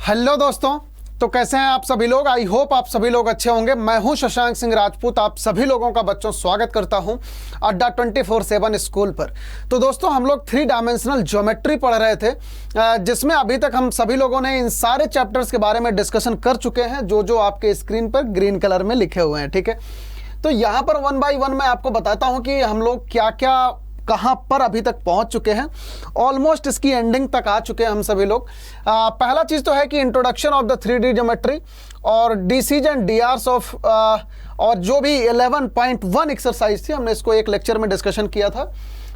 Hello दोस्तों, तो कैसे हैं आप सभी लोग। आई होप आप सभी लोग अच्छे होंगे। मैं हूं शशांक सिंह राजपूत, आप सभी लोगों का बच्चों स्वागत करता हूं अड्डा 24/7 स्कूल पर। तो दोस्तों हम लोग 3 डायमेंशनल ज्योमेट्री पढ़ रहे थे, जिसमें अभी तक हम सभी लोगों ने इन सारे चैप्टर्स के बारे में डिस्कशन कर चुके हैं जो आपके स्क्रीन पर ग्रीन कलर में लिखे हुए हैं। ठीक है, तो यहाँ पर 1 बाय 1 मैं आपको बताता हूँ कि हम लोग क्या क्या कहाँ पर अभी तक पहुंच चुके हैं। ऑलमोस्ट इसकी एंडिंग तक आ चुके हैं हम सभी लोग। पहला चीज़ तो है कि introduction of the 3D geometry और डीसीज एंड डीआरस ऑफ और जो भी 11.1 एक्सरसाइज थी, हमने इसको एक लेक्चर में डिस्कशन किया था।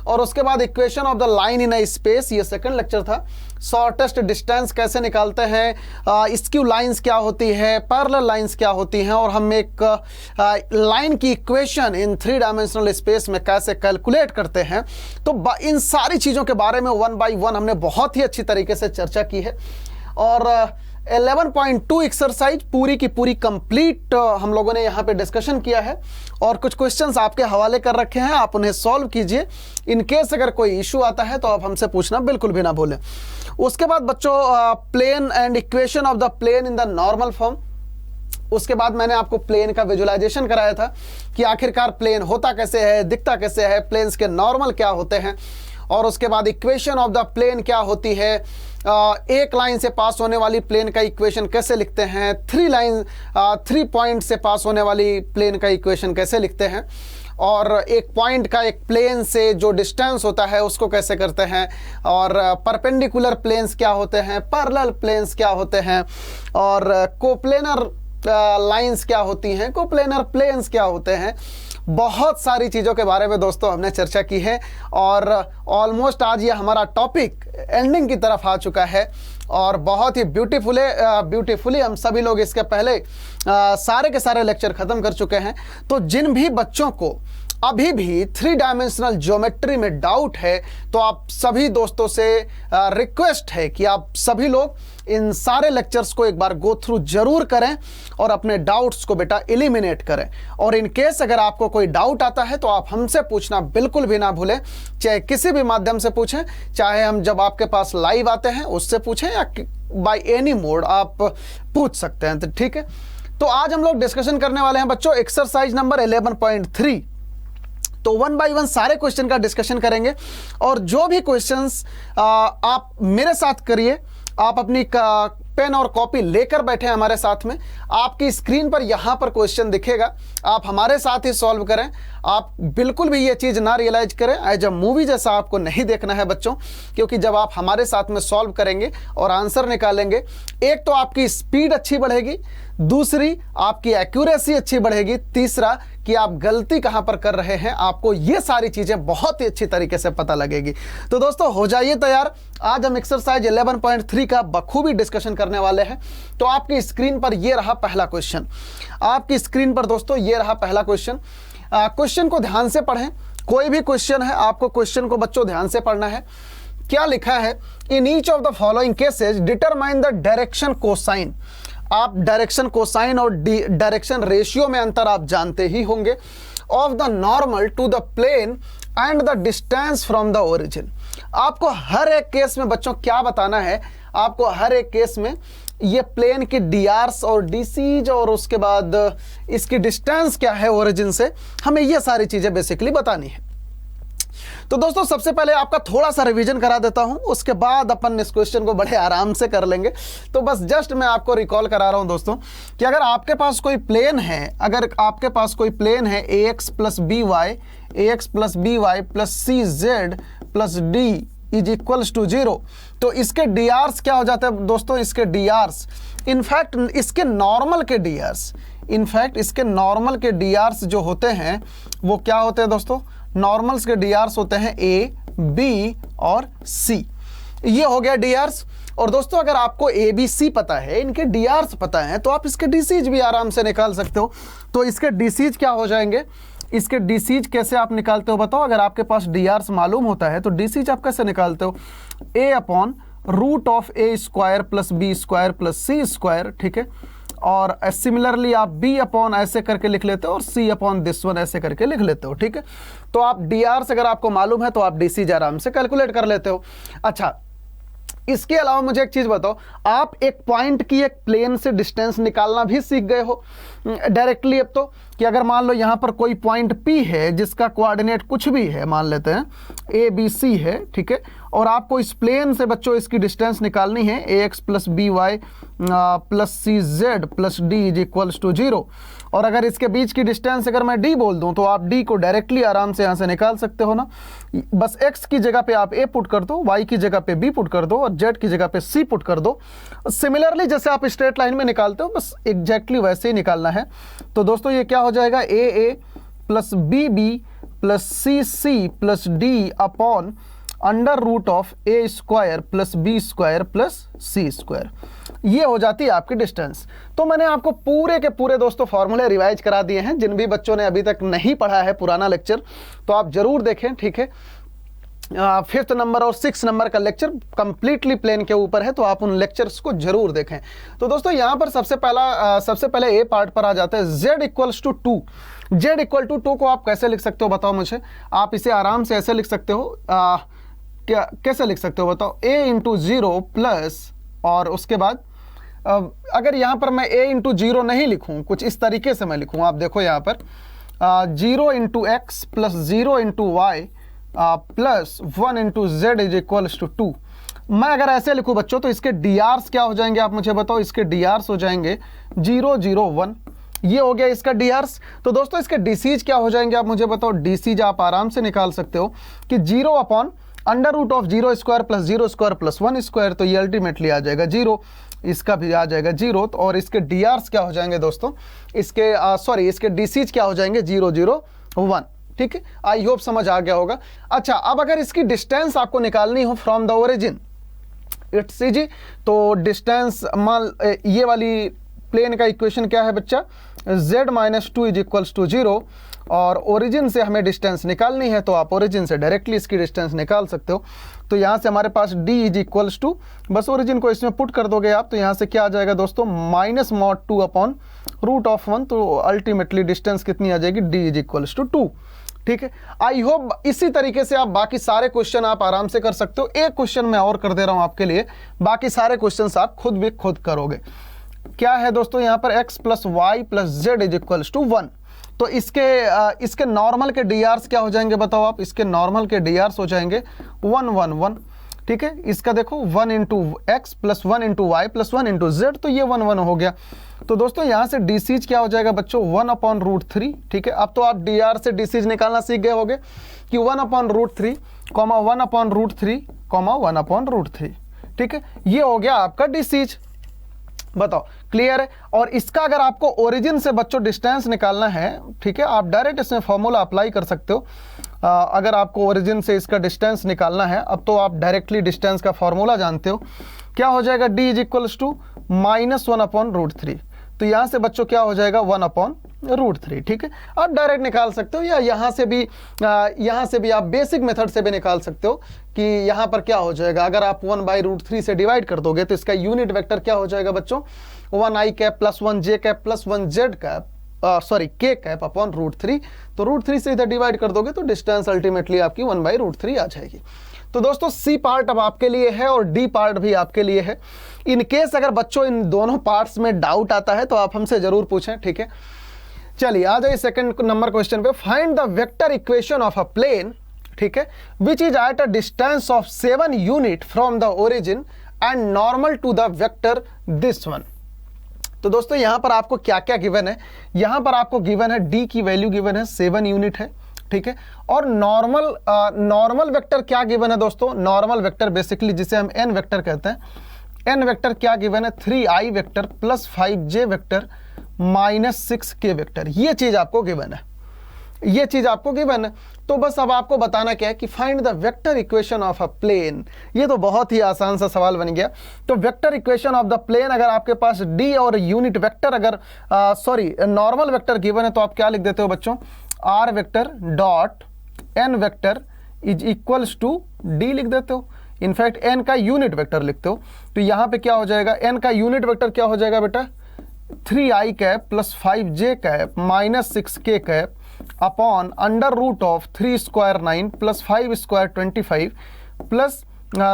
और उसके बाद equation of the line in a space, ये सेकंड लेक्चर था। शॉर्टेस्ट डिस्टेंस कैसे निकालते हैं, स्क्यू लाइंस क्या होती है, पैरेलल लाइंस क्या होती हैं, और हम एक लाइन की इक्वेशन इन 3 डायमेंशनल स्पेस में कैसे कैलकुलेट करते हैं। तो इन सारी चीज़ों के बारे में 1 बाय 1 हमने बहुत ही अच्छी तरीके से चर्चा की है। और 11.2 एक्सरसाइज पूरी की पूरी कंप्लीट हम लोगों ने यहाँ पे डिस्कशन किया है और कुछ क्वेश्चंस आपके हवाले कर रखे हैं, आप उन्हें सॉल्व कीजिए। इन केस अगर कोई इशू आता है तो आप हमसे पूछना बिल्कुल भी ना भूलें। उसके बाद बच्चों plane and equation of the plane in the normal form. उसके बाद मैंने आपको प्लेन का विजुअलाइजेशन कराया था कि आखिरकार प्लेन होता कैसे है, दिखता कैसे है, प्लेन्स के नॉर्मल क्या होते हैं। और उसके बाद इक्वेशन ऑफ द प्लेन क्या होती है, एक लाइन से पास होने वाली प्लेन का इक्वेशन कैसे लिखते हैं, 3 पॉइंट से पास होने वाली प्लेन का इक्वेशन कैसे लिखते हैं, और एक पॉइंट का एक प्लेन से जो डिस्टेंस होता है उसको कैसे करते हैं, और परपेंडिकुलर प्लेन्स क्या होते हैं, पैरेलल प्लेन्स क्या होते हैं, और कोप्लेनर लाइंस क्या होती हैं, कोप्लेनर प्लेन्स क्या होते हैं। बहुत सारी चीज़ों के बारे में दोस्तों हमने चर्चा की है और ऑलमोस्ट आज ये हमारा टॉपिक एंडिंग की तरफ आ चुका है और बहुत ही ब्यूटीफुली हम सभी लोग इसके पहले सारे के सारे लेक्चर ख़त्म कर चुके हैं। तो जिन भी बच्चों को अभी भी 3 डायमेंशनल ज्योमेट्री में डाउट है, तो आप सभी दोस्तों से रिक्वेस्ट है कि आप सभी लोग इन सारे लेक्चर्स को एक बार गो थ्रू जरूर करें और अपने डाउट्स को बेटा एलिमिनेट करें। और इन केस अगर आपको कोई डाउट आता है तो आप हमसे पूछना बिल्कुल भी ना भूलें, चाहे किसी भी माध्यम से पूछें, चाहे हम जब आपके पास लाइव आते हैं उससे पूछें या बाय एनी मोड आप पूछ सकते हैं। तो ठीक है, तो आज हम लोग डिस्कशन करने वाले हैं बच्चों एक्सरसाइज नंबर 11.3। तो 1 बाय 1 सारे क्वेश्चन का डिस्कशन करेंगे और जो भी क्वेश्चंस आप मेरे साथ करिए, आप अपनी पेन और कॉपी लेकर बैठे हमारे साथ में। आपकी स्क्रीन पर यहाँ पर क्वेश्चन दिखेगा, आप हमारे साथ ही सॉल्व करें। आप बिल्कुल भी ये चीज़ ना रियलाइज करें एज अ मूवी जैसा आपको नहीं देखना है बच्चों, क्योंकि जब आप हमारे साथ में सॉल्व करेंगे और आंसर निकालेंगे, एक तो आपकी स्पीड अच्छी बढ़ेगी, दूसरी आपकी एक्यूरेसी अच्छी बढ़ेगी, तीसरा कि आप गलती कहाँ पर कर रहे हैं, आपको ये सारी चीज़ें बहुत ही अच्छी तरीके से पता लगेगी। तो दोस्तों हो जाइए तैयार, आज हम एक्सरसाइज 11.3 का बखूबी डिस्कशन करने वाले हैं। तो आपकी स्क्रीन पर ये रहा पहला क्वेश्चन, आपकी स्क्रीन पर दोस्तों ये रहा पहला क्वेश्चन। क्वेश्चन को ध्यान से पढ़ें, कोई भी क्वेश्चन है आपको क्वेश्चन को बच्चों ध्यान से पढ़ना है। क्या लिखा है, in each of the following cases determine the direction cosine. आप डायरेक्शन कोसाइन और डायरेक्शन रेशियो में अंतर आप जानते ही होंगे। Of the normal to the plane and the distance from the origin. आपको हर एक केस में बच्चों क्या बताना है, आपको हर एक केस में ये प्लेन के डीआरस और डीसीज और उसके बाद इसकी डिस्टेंस क्या है ओरिजिन से, हमें ये सारी चीज़ें बेसिकली बतानी है। तो दोस्तों सबसे पहले आपका थोड़ा सा रिवीजन करा देता हूं, उसके बाद अपन इस क्वेश्चन को बड़े आराम से कर लेंगे। तो बस जस्ट मैं आपको रिकॉल करा रहा हूं दोस्तों कि अगर आपके पास कोई प्लेन है, अगर आपके पास कोई प्लेन है ax plus B Y plus C Z plus D is equals to 0, तो इसके डीआरस क्या हो जाता है दोस्तों, इसके डीआरस इनफैक्ट इसके नॉर्मल के डीआरस जो होते हैं वो क्या होते हैं दोस्तों, नॉर्मल्स के डीआरस होते हैं ए, बी और सी। ये हो गया डीआरस। और दोस्तों अगर आपको ए बी सी पता है, इनके डीआरस पता है, तो आप इसके डीसीज भी आराम से निकाल सकते हो। तो इसके डीसीज क्या हो जाएंगे, इसके डीसीज कैसे आप निकालते हो बताओ। अगर आपके पास डीआरस मालूम होता है तो डीसीज आप कैसे निकालते हो, a upon root of a square plus b square plus c square. ठीक है, और सिमिलरली आप b अपॉन ऐसे करके लिख लेते हो और c अपॉन दिस वन ऐसे करके लिख लेते हो। ठीक है, तो आप dr से अगर आपको मालूम है तो आप dc आराम से कैलकुलेट कर लेते हो। अच्छा, इसके अलावा मुझे एक चीज बताओ, आप एक पॉइंट की एक प्लेन से डिस्टेंस निकालना भी सीख गए हो डायरेक्टली। अब तो कि अगर मान लो यहां पर कोई पॉइंट P है जिसका कोऑर्डिनेट कुछ भी है, मान लेते हैं ABC है, ठीक है, और आपको इस प्लेन से बच्चों इसकी डिस्टेंस निकालनी है AX plus BY plus CZ plus D is equals to 0। और अगर इसके बीच की डिस्टेंस अगर मैं D बोल दूं तो आप D को डायरेक्टली आराम से यहां से निकाल सकते हो ना। बस X की जगह पे आप A पुट कर दो, Y की जगह पे B पुट कर दो और Z की जगह पे C पुट कर दो। सिमिलरली जैसे आप स्ट्रेट लाइन में निकालते हो बस एग्जैक्टली वैसे ही निकालना है। तो दोस्तों ये क्या हो जाएगा, AA plus BB plus CC plus D upon under root of A square plus B square plus C square, ये हो जाती है आपकी डिस्टेंस। तो मैंने आपको पूरे के पूरे दोस्तों फॉर्मूले रिवाइज करा दिए हैं। जिन भी बच्चों ने अभी तक नहीं पढ़ा है पुराना लेक्चर तो आप जरूर देखें, ठीक है। 5th नंबर और 6th नंबर का लेक्चर कंप्लीटली प्लेन के ऊपर है, तो आप उन लेक्चर्स को जरूर देखें। तो दोस्तों यहाँ पर सबसे पहले ए पार्ट पर आ जाते हैं, z equals to 2। z equal to 2 को आप कैसे लिख सकते हो बताओ मुझे। आप इसे आराम से ऐसे लिख सकते हो, कैसे लिख सकते हो बताओ, a इंटू 0 प्लस, और उसके बाद अगर यहाँ पर मैं a इंटू 0 नहीं लिखूँ, कुछ इस तरीके से मैं लिखूँ, आप देखो यहाँ पर 0 into X plus 0 into Y plus 1 into Z is equals to 2। मैं अगर ऐसे लिखूँ बच्चों तो इसके डी आर्स क्या हो जाएंगे आप मुझे बताओ। इसके डी आर्स हो जाएंगे 0 0 1, ये हो गया इसका डी आर्स। तो दोस्तों इसके डी सीज क्या हो जाएंगे आप मुझे बताओ। डी सीज आप आराम से निकाल सकते हो कि 0 upon under root of 0 square plus 0 square plus 1 square, तो ये अल्टीमेटली आ जाएगा 0, इसका भी आ जाएगा 0। और इसके डी आर्स क्या हो जाएंगे दोस्तों, इसके इसके डी सीज क्या हो जाएंगे 0 0 1, ठीक है। आई होप समझ आ गया होगा। अच्छा, अब अगर इसकी डिस्टेंस आपको निकालनी हो from the origin, it's easy. तो डिस्टेंस मान ये वाली प्लेन का इक्वेशन क्या है बच्चा, z minus 2 is equals to 0, और ओरिजिन से हमें डिस्टेंस निकालनी है तो आप ओरिजिन से डायरेक्टली इसकी डिस्टेंस निकाल सकते हो। तो यहाँ से हमारे पास d इज इक्वल्स टू, बस ओरिजिन को इसमें पुट कर दोगे आप, तो यहाँ से क्या आ जाएगा दोस्तों, minus mod 2 upon root of 1, तो अल्टीमेटली डिस्टेंस कितनी आ जाएगी, d इज इक्वल्स टू 2, ठीक है। आई होप इसी तरीके से आप बाकी सारे क्वेश्चन आप आराम से कर सकते हो। एक क्वेश्चन मैं और कर दे रहा हूं आपके लिए, बाकी सारे क्वेश्चंस आप खुद करोगे। क्या है दोस्तों यहाँ पर x plus Y plus Z is equals to 1। तो इसके नॉर्मल के डी आर्स क्या हो जाएंगे बताओ आप। इसके नॉर्मल के डी आर्स हो जाएंगे 1 1 1, ठीक है। इसका देखो 1 into X plus 1 into Y plus 1 into Z, तो ये 1 1 हो गया। तो दोस्तों यहाँ से डी सीज क्या हो जाएगा बच्चों, 1 अपॉन रूट 3, ठीक है। अब तो आप डी आर से डी सीज निकालना सीख गए होगे कि 1 upon root 3 comma 1 upon root 3 comma 1 upon root 3, ठीक है। ये हो गया आपका डी सीज, बताओ क्लियर है। और इसका अगर आपको ओरिजिन से बच्चों डिस्टेंस निकालना है, ठीक है, आप डायरेक्ट इसमें फॉर्मूला अप्लाई कर सकते हो। अगर आपको ओरिजिन से इसका डिस्टेंस निकालना है, अब तो आप डायरेक्टली डिस्टेंस का फॉर्मूला जानते हो, क्या हो जाएगा, d is equals to minus 1 upon root 3। तो यहाँ से बच्चों क्या हो जाएगा, 1 अपॉन रूट 3, ठीक है। आप डायरेक्ट निकाल सकते हो, या यहाँ से भी आप बेसिक मेथड से भी निकाल सकते हो कि यहाँ पर क्या हो जाएगा। अगर आप 1 बाई रूट 3 से डिवाइड कर दोगे तो इसका यूनिट वेक्टर क्या हो जाएगा बच्चों, 1 i cap plus 1 j cap plus 1 z cap k cap upon root 3। तो रूट 3 से इधर डिवाइड कर दोगे तो डिस्टेंस अल्टीमेटली आपकी 1 बाई रूट 3 आ जाएगी। तो दोस्तों सी पार्ट अब आपके लिए है और डी पार्ट भी आपके लिए है। इन केस अगर बच्चों इन दोनों पार्ट्स में डाउट आता है तो आप हमसे जरूर पूछें, ठीक है। चलिए आ जाइए सेकंड नंबर क्वेश्चन पे। Find the vector equation of a plane, ठीक है, which is at a distance of 7 unit from the origin and normal to the vector this one. तो दोस्तों यहां पर आपको क्या क्या गिवन है, यहां पर आपको गिवन है डी की वैल्यू गिवन है 7 यूनिट है, ठीक है। और नॉर्मल वेक्टर क्या गिवन है दोस्तों, नॉर्मल वेक्टर बेसिकली जिसे हम एन वेक्टर कहते हैं, एन वेक्टर क्या गिवन है, 3i vector plus 5j vector minus 6k vector. ये चीज आपको गिवन है, ये चीज आपको गिवन है। तो बस अब आपको बताना क्या है कि find the vector equation of a plane. ये तो बहुत ही आसान सा सवाल बन गया। तो vector equation of the plane, अगर आपके पास डी और यूनिट वेक्टर अगर नॉर्मल वेक्टर गिवन है तो आप क्या लिख देते हो बच्चों, R vector dot N vector is equals to D लिख देते हो। इनफैक्ट एन का यूनिट वेक्टर लिखते हो। तो यहाँ पे क्या हो जाएगा, एन का यूनिट वेक्टर क्या हो जाएगा बेटा, 3i cap plus 5j cap minus 6k cap upon under root of 3 square 9 plus 5 square 25 plus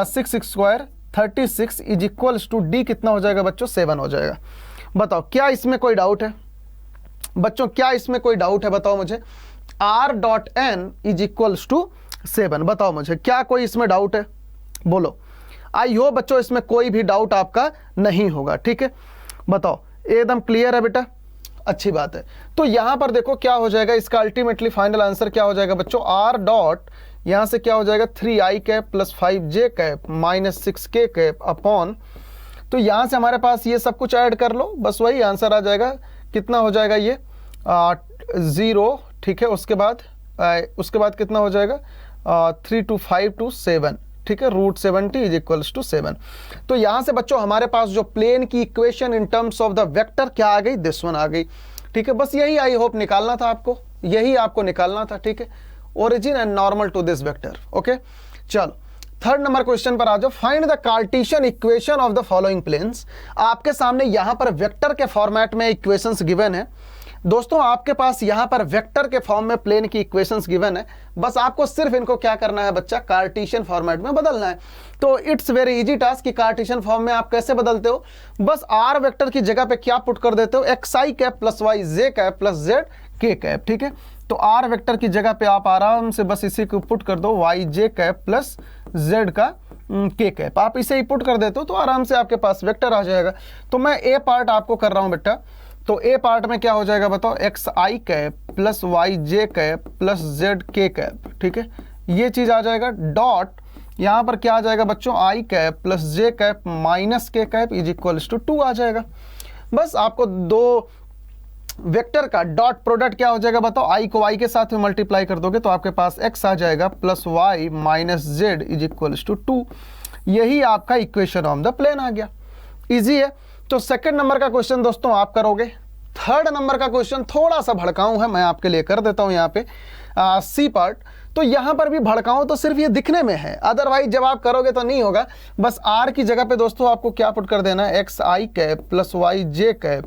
6 square 36 is equals to D कितना हो जाएगा बच्चों 7 हो जाएगा। बताओ क्या इसमें कोई डाउट है बच्चों, क्या इसमें कोई डाउट है बताओ मुझे। r dot n is equals to 7, बताओ मुझे क्या कोई इसमें डाउट है, बोलो। आई होप बच्चों इसमें कोई भी डाउट आपका नहीं होगा, ठीक है। बताओ एकदम क्लियर है बेटा, अच्छी बात है। तो यहां पर देखो क्या हो जाएगा, इसका अल्टीमेटली फाइनल आंसर क्या हो जाएगा बच्चों, r डॉट यहां से क्या हो जाएगा 3i cap plus 5j cap minus 6k cap upon, तो यहां से हमारे पास ये सब कुछ ऐड कर लो, बस वही आंसर आ जाएगा। कितना हो जाएगा ये 0, ठीक है। उसके बाद कितना हो जाएगा 3 to 5 to 7, ठीक है, √70 इज इक्वल्स टू 7। तो यहां से बच्चों हमारे पास जो प्लेन की equation in terms of the vector क्या आ गई, दिस वन आ गई, ठीक है। बस यही आई होप निकालना था आपको, यही आपको निकालना था, ठीक है, origin and normal to this vector. Okay चलो थर्ड नंबर क्वेश्चन पर आ जाओ। Find the Cartesian equation of the following planes. आपके सामने यहां पर वेक्टर के फॉर्मेट में इक्वेशंस गिवन है दोस्तों, आपके पास यहां पर वेक्टर के फॉर्म में प्लेन की इक्वेशंस गिवन है, बस आपको सिर्फ इनको क्या करना है बच्चा, कार्टेशियन फॉर्मेट में बदलना है। तो इट्स वेरी इजी टास्क कि कार्टेशियन फॉर्म में आप कैसे बदलते हो, बस आर वेक्टर की जगह पे क्या पुट कर देते हो, xi कैप प्लस वाई जे कैप प्लस जेड के कैप, ठीक है। तो आर वेक्टर की जगह पे आप आराम से बस इसी को पुट कर दो, वाई जे कैप प्लस जेड का के कैप, आप इसे ही पुट कर देते हो तो आराम से आपके पास वेक्टर आ जाएगा। तो मैं ए पार्ट आपको कर रहा हूं बेटा, तो ए पार्ट में क्या हो जाएगा बताओ, xi कैप प्लस वाई जे कैप प्लस जेड के कैप, ठीक है, ये चीज आ जाएगा। डॉट यहां पर क्या आ जाएगा बच्चों, i cap plus J cap minus के कैप इज इक्वल्स टू 2 आ जाएगा। बस आपको दो वेक्टर का डॉट प्रोडक्ट क्या हो जाएगा बताओ, i को y के साथ में मल्टीप्लाई कर दोगे तो आपके पास x आ जाएगा plus y minus Z is equals to 2। यही आपका इक्वेशन ऑफ द प्लेन आ गया, इजी है। तो सेकंड नंबर का क्वेश्चन दोस्तों आप करोगे। थर्ड नंबर का क्वेश्चन थोड़ा सा भड़काऊं है, मैं आपके लिए कर देता हूं यहाँ पे सी पार्ट। तो यहाँ पर भी भड़काऊं तो सिर्फ ये दिखने में है, अदरवाइज जब आप करोगे तो नहीं होगा। बस आर की जगह पे दोस्तों आपको क्या पुट कर देना है, xi कैप प्लस वाई जे कैप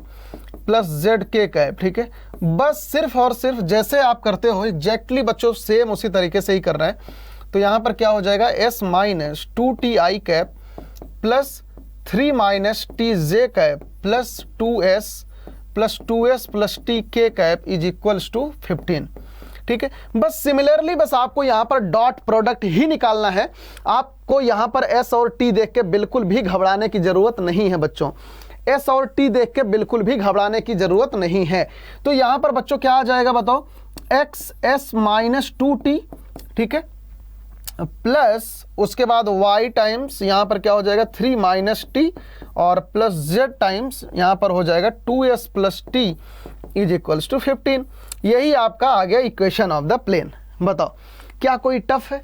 प्लस जेड के कैप, ठीक है। बस सिर्फ और सिर्फ जैसे आप करते हो एग्जैक्टली बच्चों सेम उसी तरीके से ही करना है। तो यहाँ पर क्या हो जाएगा, s minus 2ti cap plus 3 minus t j cap plus 2s plus t k cap is equals to 15, ठीक है। बस सिमिलरली बस आपको यहाँ पर डॉट प्रोडक्ट ही निकालना है। आपको यहाँ पर s और t देख के बिल्कुल भी घबराने की जरूरत नहीं है बच्चों, s और t देख के बिल्कुल भी घबराने की जरूरत नहीं है। तो यहाँ पर बच्चों क्या आ जाएगा बताओ, xs माइनस 2t, ठीक है, प्लस उसके बाद y टाइम्स यहाँ पर क्या हो जाएगा 3 माइनस टी और प्लस z टाइम्स यहाँ पर हो जाएगा 2s plus T is equals to 15। यही आपका आ गया इक्वेशन ऑफ द प्लेन। बताओ क्या कोई टफ है,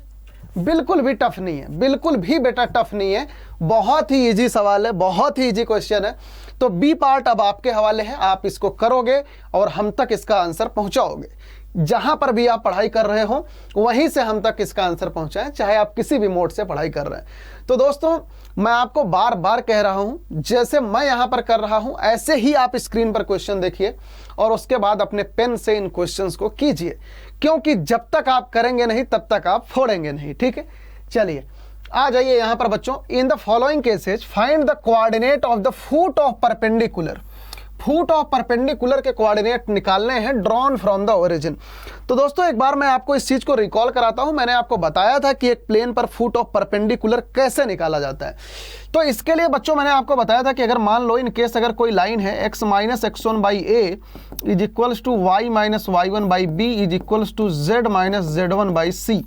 बिल्कुल भी टफ नहीं है, बिल्कुल भी बेटा टफ नहीं है, बहुत ही इजी सवाल है, बहुत ही इजी क्वेश्चन है। तो बी पार्ट अब आपके हवाले है, आप इसको करोगे और हम तक इसका आंसर पहुंचाओगे। जहां पर भी आप पढ़ाई कर रहे हो वहीं से हम तक इसका आंसर पहुंचाएं, चाहे आप किसी भी मोड से पढ़ाई कर रहे हैं। तो दोस्तों मैं आपको बार बार कह रहा हूं, जैसे मैं यहां पर कर रहा हूं ऐसे ही आप स्क्रीन पर क्वेश्चन देखिए और उसके बाद अपने पेन से इन क्वेश्चंस को कीजिए, क्योंकि जब तक आप करेंगे नहीं तब तक आप फोड़ेंगे नहीं, ठीक है। चलिए आ जाइए यहां पर बच्चों। इन the following cases find the coordinate of the foot of perpendicular. Foot of perpendicular के कोऑर्डिनेट निकालने हैं ड्रॉन फ्रॉम द ओरिजिन। तो दोस्तों एक बार मैं आपको इस चीज को रिकॉल कराता हूं, मैंने आपको बताया था कि एक प्लेन पर फुट ऑफ परपेंडिकुलर कैसे निकाला जाता है। तो इसके लिए बच्चों मैंने आपको बताया था कि अगर मान लो इन केस अगर कोई लाइन है x minus x1 by a is equals to y minus y1 by b is equals to z minus z1 by c.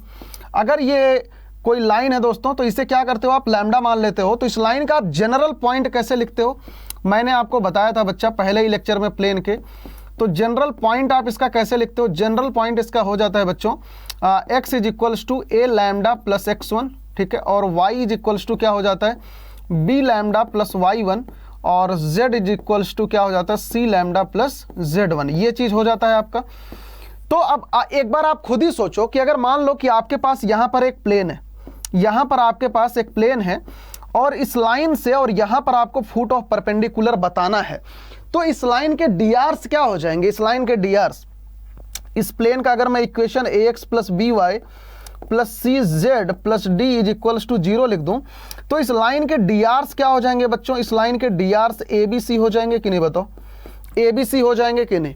अगर ये कोई लाइन है दोस्तों तो इसे क्या करते हो आप, लैम्डा मान लेते हो। तो इस लाइन का आप जनरल पॉइंट कैसे लिखते हो, मैंने आपको बताया था बच्चा पहले ही लेक्चर में प्लेन के। तो जनरल पॉइंट आप इसका कैसे लिखते हो, जनरल पॉइंट इसका हो जाता है बच्चों x is equals to A lambda plus x1, ठीक है, और y इज इक्वल्स टू क्या हो जाता है b लैम्डा प्लस y1 और z इज इक्वल्स टू क्या हो जाता है c लैम्डा प्लस z1, ये चीज हो जाता है आपका। तो अब एक बार आप खुद ही सोचो कि अगर मान लो कि आपके पास यहाँ पर एक प्लेन है, यहाँ पर आपके पास एक प्लेन है और इस लाइन से और यहाँ पर आपको फुट ऑफ परपेंडिकुलर बताना है, तो इस लाइन के डीआर्स क्या हो जाएंगे, इस लाइन के डीआर्स, इस प्लेन का अगर मैं equation ax plus B Y plus C Z plus D is equals to 0 लिख दूं, तो इस लाइन के डी आर्स क्या हो जाएंगे बच्चों? इस लाइन के D Rs A B C हो जाएंगे कि नहीं? बताओ, ए बी सी हो जाएंगे कि नहीं?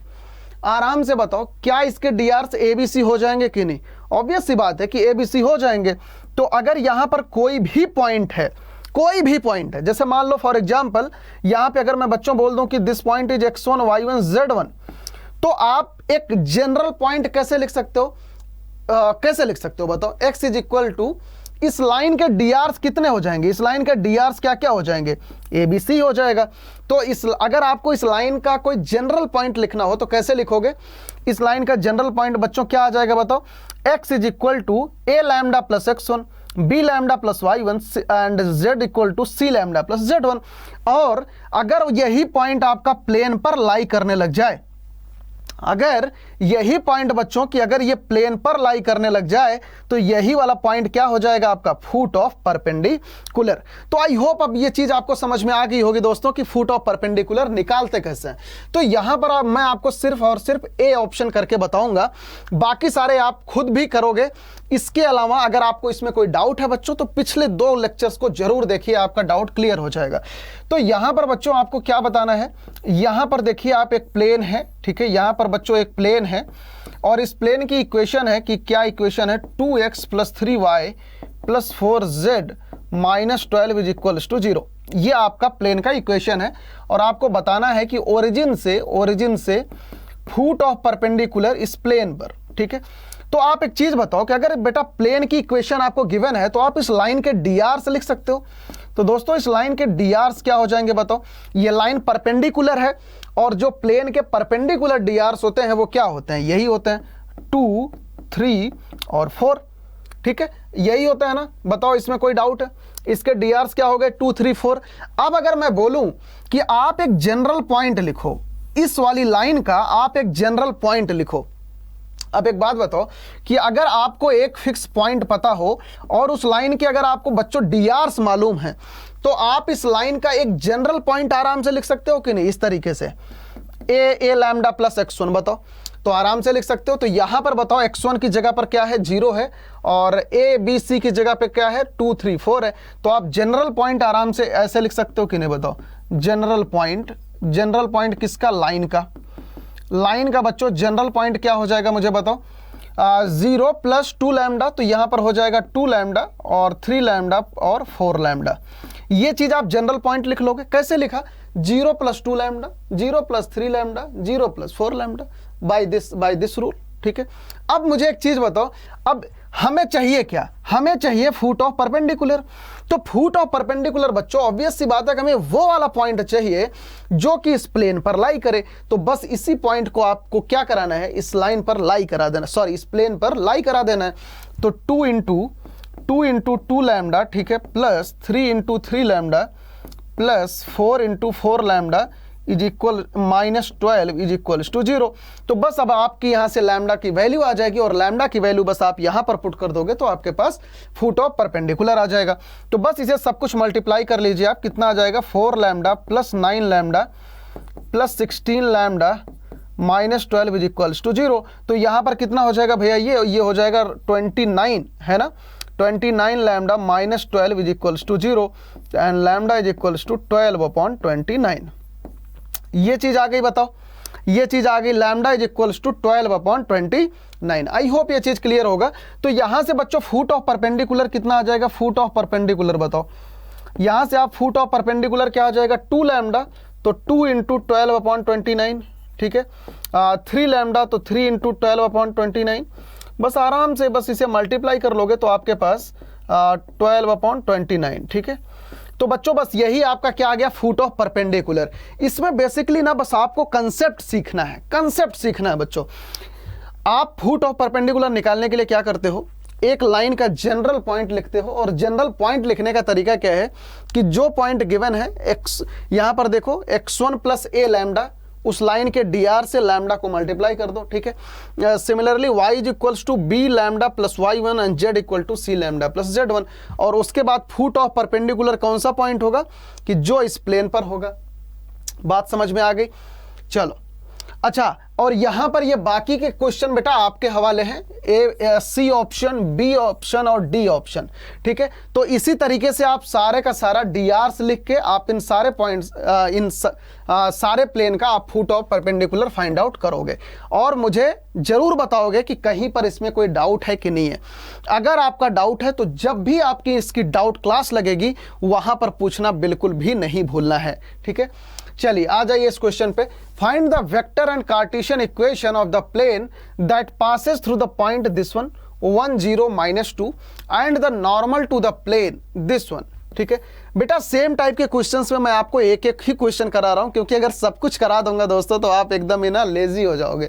आराम से बताओ, क्या इसके D Rs A B C हो जाएंगे कि नहीं? ऑब्वियस सी बात है कि ए बी सी हो जाएंगे। तो अगर यहां पर कोई भी पॉइंट है, कोई भी पॉइंट है, जैसे मान लो फॉर एग्जांपल यहां पे अगर मैं बच्चों बोल दूं कि this point is x1 y1 z1, तो आप एक जनरल पॉइंट कैसे लिख सकते हो? कैसे लिख सकते हो बताओ? x इज इक्वल टू, इस लाइन के डी आर्स कितने हो जाएंगे? इस लाइन के डी आर्स क्या क्या हो जाएंगे? ए बी सी हो जाएगा। तो इस अगर आपको इस लाइन का कोई जनरल पॉइंट लिखना हो तो कैसे लिखोगे? इस लाइन का जनरल पॉइंट बच्चों क्या आ जाएगा बताओ? x is equal to A lambda plus x1 B lambda plus y1 and z equal to C lambda plus z1। और अगर यही पॉइंट आपका प्लेन पर लाई करने लग जाए, अगर यही पॉइंट बच्चों की अगर ये प्लेन पर लाई करने लग जाए, तो यही वाला पॉइंट क्या हो जाएगा आपका? Foot of perpendicular. तो आई होप अब ये चीज आपको समझ में आ गई होगी दोस्तों कि फुट ऑफ परपेंडिकुलर निकालते कैसे हैं। तो यहां पर अब मैं आपको सिर्फ और सिर्फ ए ऑप्शन करके बताऊंगा, बाकी सारे आप खुद भी करोगे। इसके अलावा अगर आपको इसमें कोई डाउट है बच्चों, तो पिछले 2 लेक्चर्स को जरूर देखिए, आपका डाउट क्लियर हो जाएगा। तो यहां पर बच्चों आपको क्या बताना है? यहां पर देखिए आप एक प्लेन है, ठीक है, यहां पर बच्चों एक प्लेन है और इस प्लेन की इक्वेशन है कि क्या इक्वेशन है? 2x plus 3y plus 4z minus 12 is equal to 0। ये आपका प्लेन का इक्वेशन है और आपको बताना है कि ओरिजिन से फुट ऑफ परपेंडिकुलर इस प्लेन पर, ठीक है। तो आप एक चीज बताओ कि अगर बेटा प्लेन की इक्वेशन आपको गिवन है तो आप इस लाइन के डी आर्स लिख सकते हो। तो दोस्तों इस लाइन के डी आर्स क्या हो जाएंगे बताओ? ये लाइन परपेंडिकुलर है और जो प्लेन के परपेंडिकुलर डी आर्स होते हैं वो क्या होते हैं? यही होते हैं 2, 3 और 4, ठीक है, यही होता है ना। बताओ इसमें कोई डाउट है? इसके डी आर्स क्या हो गए? 2, 3, 4। अब अगर मैं बोलूं कि आप एक जनरल पॉइंट लिखो, इस वाली लाइन का आप एक जनरल पॉइंट लिखो। अब एक बात बताओ कि अगर आपको एक फिक्स पॉइंट पता हो और उस लाइन के अगर आपको बच्चों डी आर्स मालूम है, तो आप इस लाइन का एक जनरल पॉइंट आराम से लिख सकते हो कि नहीं? इस तरीके से ए लैम्डा प्लस x1 बताओ, तो आराम से लिख सकते हो। तो यहां पर बताओ x1 की जगह पर क्या है? 0 है और ए बी सी की जगह पे क्या है? 2, 3, 4 है। तो आप जनरल पॉइंट आराम से ऐसे लिख सकते हो कि नहीं? बताओ जनरल पॉइंट किसका? लाइन का। लाइन का बच्चों जनरल पॉइंट क्या हो जाएगा मुझे बताओ? 0 प्लस 2 लैम्डा, तो यहां पर हो जाएगा 2 लैम्डा और 3 लैम्डा और 4 लैम्डा। ये चीज आप जनरल पॉइंट लिख लोगे। कैसे लिखा? 0 plus 2 lambda, 0 plus 3 lambda, 0 plus 4 lambda by this rule, ठीक है। अब मुझे एक चीज बताओ, अब हमें चाहिए क्या? हमें चाहिए फुट ऑफ परपेंडिकुलर। तो फुट ऑफ परपेंडिकुलर बच्चों ऑब्वियस सी बात है कि हमें वो वाला पॉइंट चाहिए जो कि इस प्लेन पर लाई करे। तो बस इसी पॉइंट को आपको क्या कराना है? इस लाइन पर लाई करा देना, सॉरी इस प्लेन पर लाई करा देना है। तो 2 इंटू 2 लैम्डा, ठीक है, plus 3 into 3 lambda plus 4 into 4 lambda is equal minus 12 is equal to 0। तो बस अब आपकी यहां से लैम्डा की वैल्यू आ जाएगी और लैम्डा की वैल्यू बस आप यहां पर पुट कर दोगे तो आपके पास फुट ऑफ परपेंडिकुलर आ जाएगा। तो बस इसे सब कुछ मल्टीप्लाई कर लीजिए आप, कितना आ जाएगा? 4 lambda plus 9 lambda plus 16 lambda minus 12 is equal to 0। तो यहां पर कितना हो जाएगा भैया? ये हो जाएगा 29, है ना। 29 lambda minus 12 is equal to 0 and lambda is equal to 12/29। ये चीज आ गई, बताओ ये चीज आ गई, lambda is equals to 12/29। I hope ये चीज क्लियर होगा। तो यहां से बच्चों फुट ऑफ परपेंडिकुलर कितना आ जाएगा? फुट ऑफ परपेंडिकुलर बताओ, यहां से आप फुट ऑफ परपेंडिकुलर क्या आ जाएगा? 2 लैम्डा, तो 2 इंटू 12/29, ठीक है। 3 लैम्डा, तो 3 इंटू 12/29। बस आराम से बस इसे मल्टीप्लाई कर लोगे तो आपके पास 12/29, ठीक है। तो बच्चों बस यही आपका क्या आ गया? Foot of perpendicular. इसमें बेसिकली ना बस आपको कंसेप्ट सीखना है बच्चों। आप फुट ऑफ परपेंडिकुलर निकालने के लिए क्या करते हो? एक लाइन का जनरल पॉइंट लिखते हो और जनरल पॉइंट लिखने का तरीका क्या है कि जो पॉइंट गिवन है x, यहां पर देखो x1 प्लस a लैम्डा, उस लाइन के dr से लैम्डा को मल्टीप्लाई कर दो, ठीक है। Similarly y is equals to b lambda plus y1 and z equal to c lambda plus z1। और उसके बाद फुट ऑफ परपेंडिकुलर कौन सा पॉइंट होगा? कि जो इस प्लेन पर होगा। बात समझ में आ गई? चलो अच्छा, और यहां पर ये बाकी के क्वेश्चन बेटा आपके हवाले हैं, ए सी ऑप्शन, बी ऑप्शन और डी ऑप्शन, ठीक है। तो इसी तरीके से आप सारे का सारा डीआर्स लिख के आप इन सारे पॉइंट्स सारे प्लेन का आप foot of perpendicular find out करोगे और मुझे जरूर बताओगे कि कहीं पर इसमें कोई डाउट है कि नहीं है। अगर आपका डाउट है तो जब भी आपकी इसकी डाउट क्लास लगेगी वहां पर पूछना बिल्कुल भी नहीं भूलना है, ठीक है। चलिए आ जाइए इस क्वेश्चन पे। Find the vector and Cartesian equation of the plane that passes through the point this one 1 0 -2 and the normal to the plane this one, ठीक है। बेटा सेम टाइप के क्वेश्चंस में मैं आपको एक एक ही क्वेश्चन करा रहा हूं, क्योंकि अगर सब कुछ करा दूंगा दोस्तों तो आप एकदम ही ना लेजी हो जाओगे,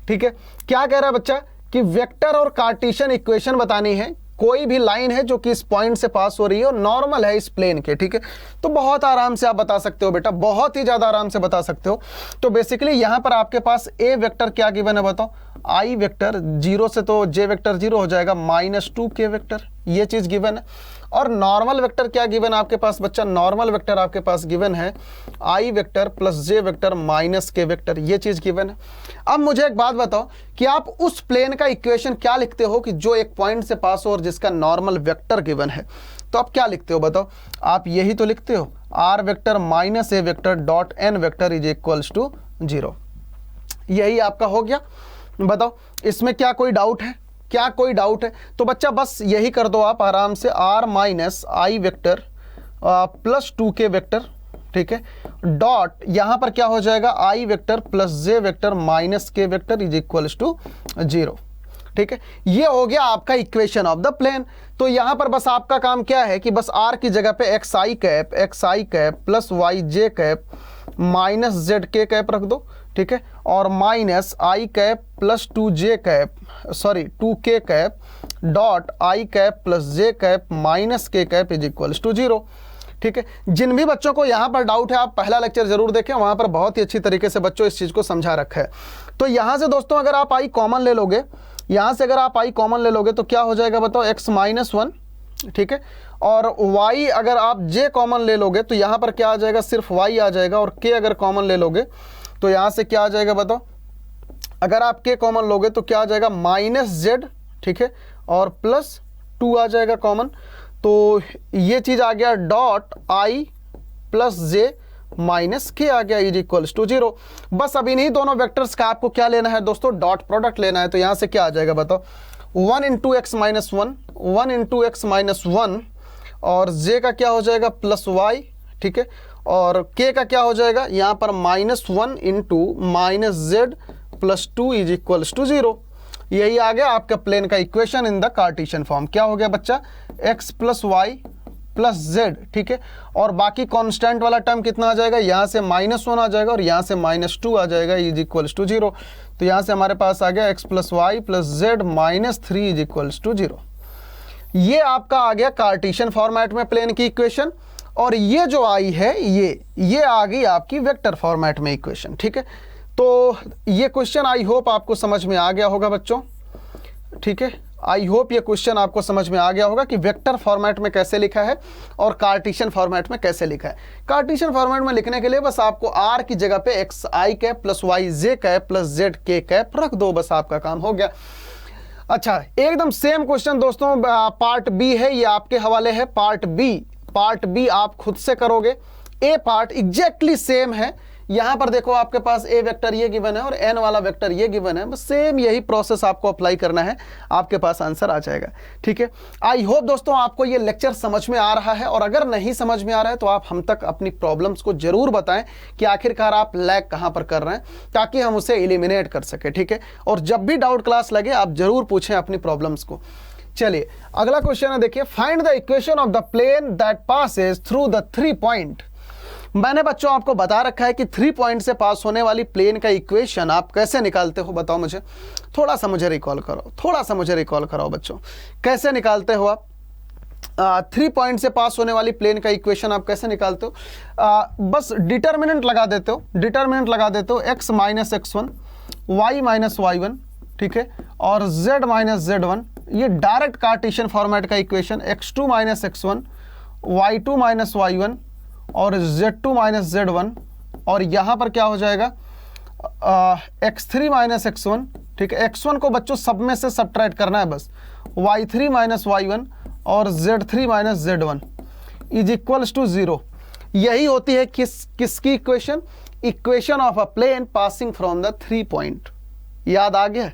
ठीक है। क्या कह रहा है बच्चा कि वेक्टर और कार्टेशियन इक्वेशन बतानी है, कोई भी लाइन है जो कि इस पॉइंट से पास हो रही है और नॉर्मल है इस प्लेन के, ठीक है। तो बहुत आराम से आप बता सकते हो बेटा, बहुत ही ज्यादा आराम से बता सकते हो। तो बेसिकली यहां पर आपके पास ए वेक्टर क्या गिवन है बताओ, आई वेक्टर 0 से तो जे वेक्टर 0 हो जाएगा, -2 के वेक्टर, ये चीज गिवन है। और नॉर्मल वेक्टर क्या गिवन है आपके पास बच्चा, नॉर्मल वेक्टर आपके पास गिवन है आई वेक्टर प्लस जे वेक्टर माइनस के वेक्टर, ये चीज गिवन है। अब मुझे एक बात बताओ कि आप उस प्लेन का इक्वेशन क्या लिखते हो कि जो एक पॉइंट से पास हो और जिसका नॉर्मल वेक्टर गिवन है, तो आप क्या लिखते हो बताओ, आप यही तो लिखते हो, R vector minus A vector dot N vector is equals to 0। यही आपका हो गया। बताओ इसमें क्या कोई डाउट है, क्या कोई डाउट है? तो बच्चा बस यही कर दो आप आराम से, R minus I vector plus 2 K vector, ठीक है, डॉट यहां पर क्या हो जाएगा, आई वेक्टर प्लस जे वेक्टर माइनस के वेक्टर इज इक्वल्स टू 0, ठीक है। ये हो गया आपका इक्वेशन ऑफ द प्लेन। तो यहां पर बस आपका काम क्या है कि बस आर की जगह पे एक्स आई कैप प्लस वाई जे कैप माइनस जेड के कैप रख दो, ठीक है, और माइनस आई कैप प्लस 2 के cap dot I cap plus J cap minus के कैप इज इक्वल्स टू 0, ठीक है। जिन भी बच्चों को यहां पर डाउट है आप पहला लेक्चर जरूर देखें, वहां पर बहुत ही अच्छी तरीके से बच्चों इस चीज को समझा रखा है। तो यहां से दोस्तों अगर आप आई कॉमन ले लोगे, यहां से अगर आप आई कॉमन ले लोगे तो क्या हो जाएगा बताओ, x माइनस 1, ठीक है, और y अगर आप j कॉमन ले लोगे तो यहां पर क्या आ जाएगा, सिर्फ y आ जाएगा, और k अगर कॉमन ले लोगे तो यहां से क्या आ जाएगा बताओ, अगर आप k कॉमन लोगे तो क्या आ जाएगा, -z, ठीक है, और प्लस 2 आ जाएगा कॉमन। तो ये चीज आ गया dot i plus J minus के आ गया इज इक्वल्स टू 0। बस अब इन्हीं दोनों वेक्टर्स का आपको क्या लेना है दोस्तों, डॉट प्रोडक्ट लेना है। तो यहां से क्या आ जाएगा बताओ, 1 इंटू एक्स माइनस 1 और जे का क्या हो जाएगा प्लस वाई, ठीक है, और के का क्या हो जाएगा यहाँ पर -1 into minus Z plus 2 is equals to 0। यही आ गया आपका प्लेन का equation in the Cartesian form. क्या हो गया बच्चा, x plus Y plus Z, ठीक है, और बाकी कांस्टेंट वाला टर्म कितना आ जाएगा, यहाँ से -1 आ जाएगा और यहाँ से -2 आ जाएगा इज इक्वल्स टू 0। तो यहाँ से हमारे पास आ गया x plus Y plus Z -3 is equals to 0। ये आपका आ गया कार्टेशियन फॉर्मेट में प्लेन की इक्वेशन, और ये जो आई है ये आ गई आपकी वेक्टर फॉर्मेट में इक्वेशन, ठीक है। तो ये क्वेश्चन आई होप आपको समझ में आ गया होगा बच्चों, ठीक है। आई होप ये क्वेश्चन आपको समझ में आ गया होगा कि वेक्टर फॉर्मेट में कैसे लिखा है और कार्टेशियन फॉर्मेट में कैसे लिखा है। कार्टेशियन फॉर्मेट में लिखने के लिए बस आपको आर की जगह पे एक्स आई कैप प्लस वाई जे कैप प्लस जेड के कैप रख दो, बस आपका काम हो गया। अच्छा, एकदम सेम क्वेश्चन दोस्तों पार्ट बी है, ये आपके हवाले है। पार्ट बी आप खुद से करोगे, ए पार्ट एग्जैक्टली सेम है। यहां पर देखो आपके पास ए वेक्टर ये गिवन है और एन वाला वेक्टर ये गिवन है, बस सेम यही प्रोसेस आपको अप्लाई करना है, आपके पास आंसर आ जाएगा, ठीक है। आई होप दोस्तों आपको ये लेक्चर समझ में आ रहा है, और अगर नहीं समझ में आ रहा है तो आप हम तक अपनी प्रॉब्लम्स को जरूर बताएं कि आखिरकार आप लैग कहां पर कर रहे हैं, ताकि हम उसे एलिमिनेट कर सके, ठीक है। और जब भी डाउट क्लास लगे आप जरूर पूछें अपनी प्रॉब्लम्स को। चलिए अगला क्वेश्चन है, देखिए, find the equation of the plane that passes through the 3 point. मैंने बच्चों आपको बता रखा है कि 3 पॉइंट से पास होने वाली प्लेन का इक्वेशन आप कैसे निकालते हो, बताओ मुझे, थोड़ा सा मुझे रिकॉल कराओ बच्चों, कैसे निकालते हो आप 3 पॉइंट से पास होने वाली प्लेन का इक्वेशन आप कैसे निकालते हो? बस डिटर्मिनेंट लगा देते हो, x minus x1 y minus y1, ठीक है, और z माइनस z1। ये डायरेक्ट कार्टेशियन फॉर्मेट का equation, x2 minus x1 y2 minus y1 और z2 माइनस z1, और यहाँ पर क्या हो जाएगा, x3 माइनस x1, ठीक है, x1 को बच्चों सब में से सब्ट्रैक्ट करना है बस, y3 माइनस y1 और z3 minus z1 is equals to 0। यही होती है किसकी equation? Equation of a plane passing from the 3 point. याद आ गया?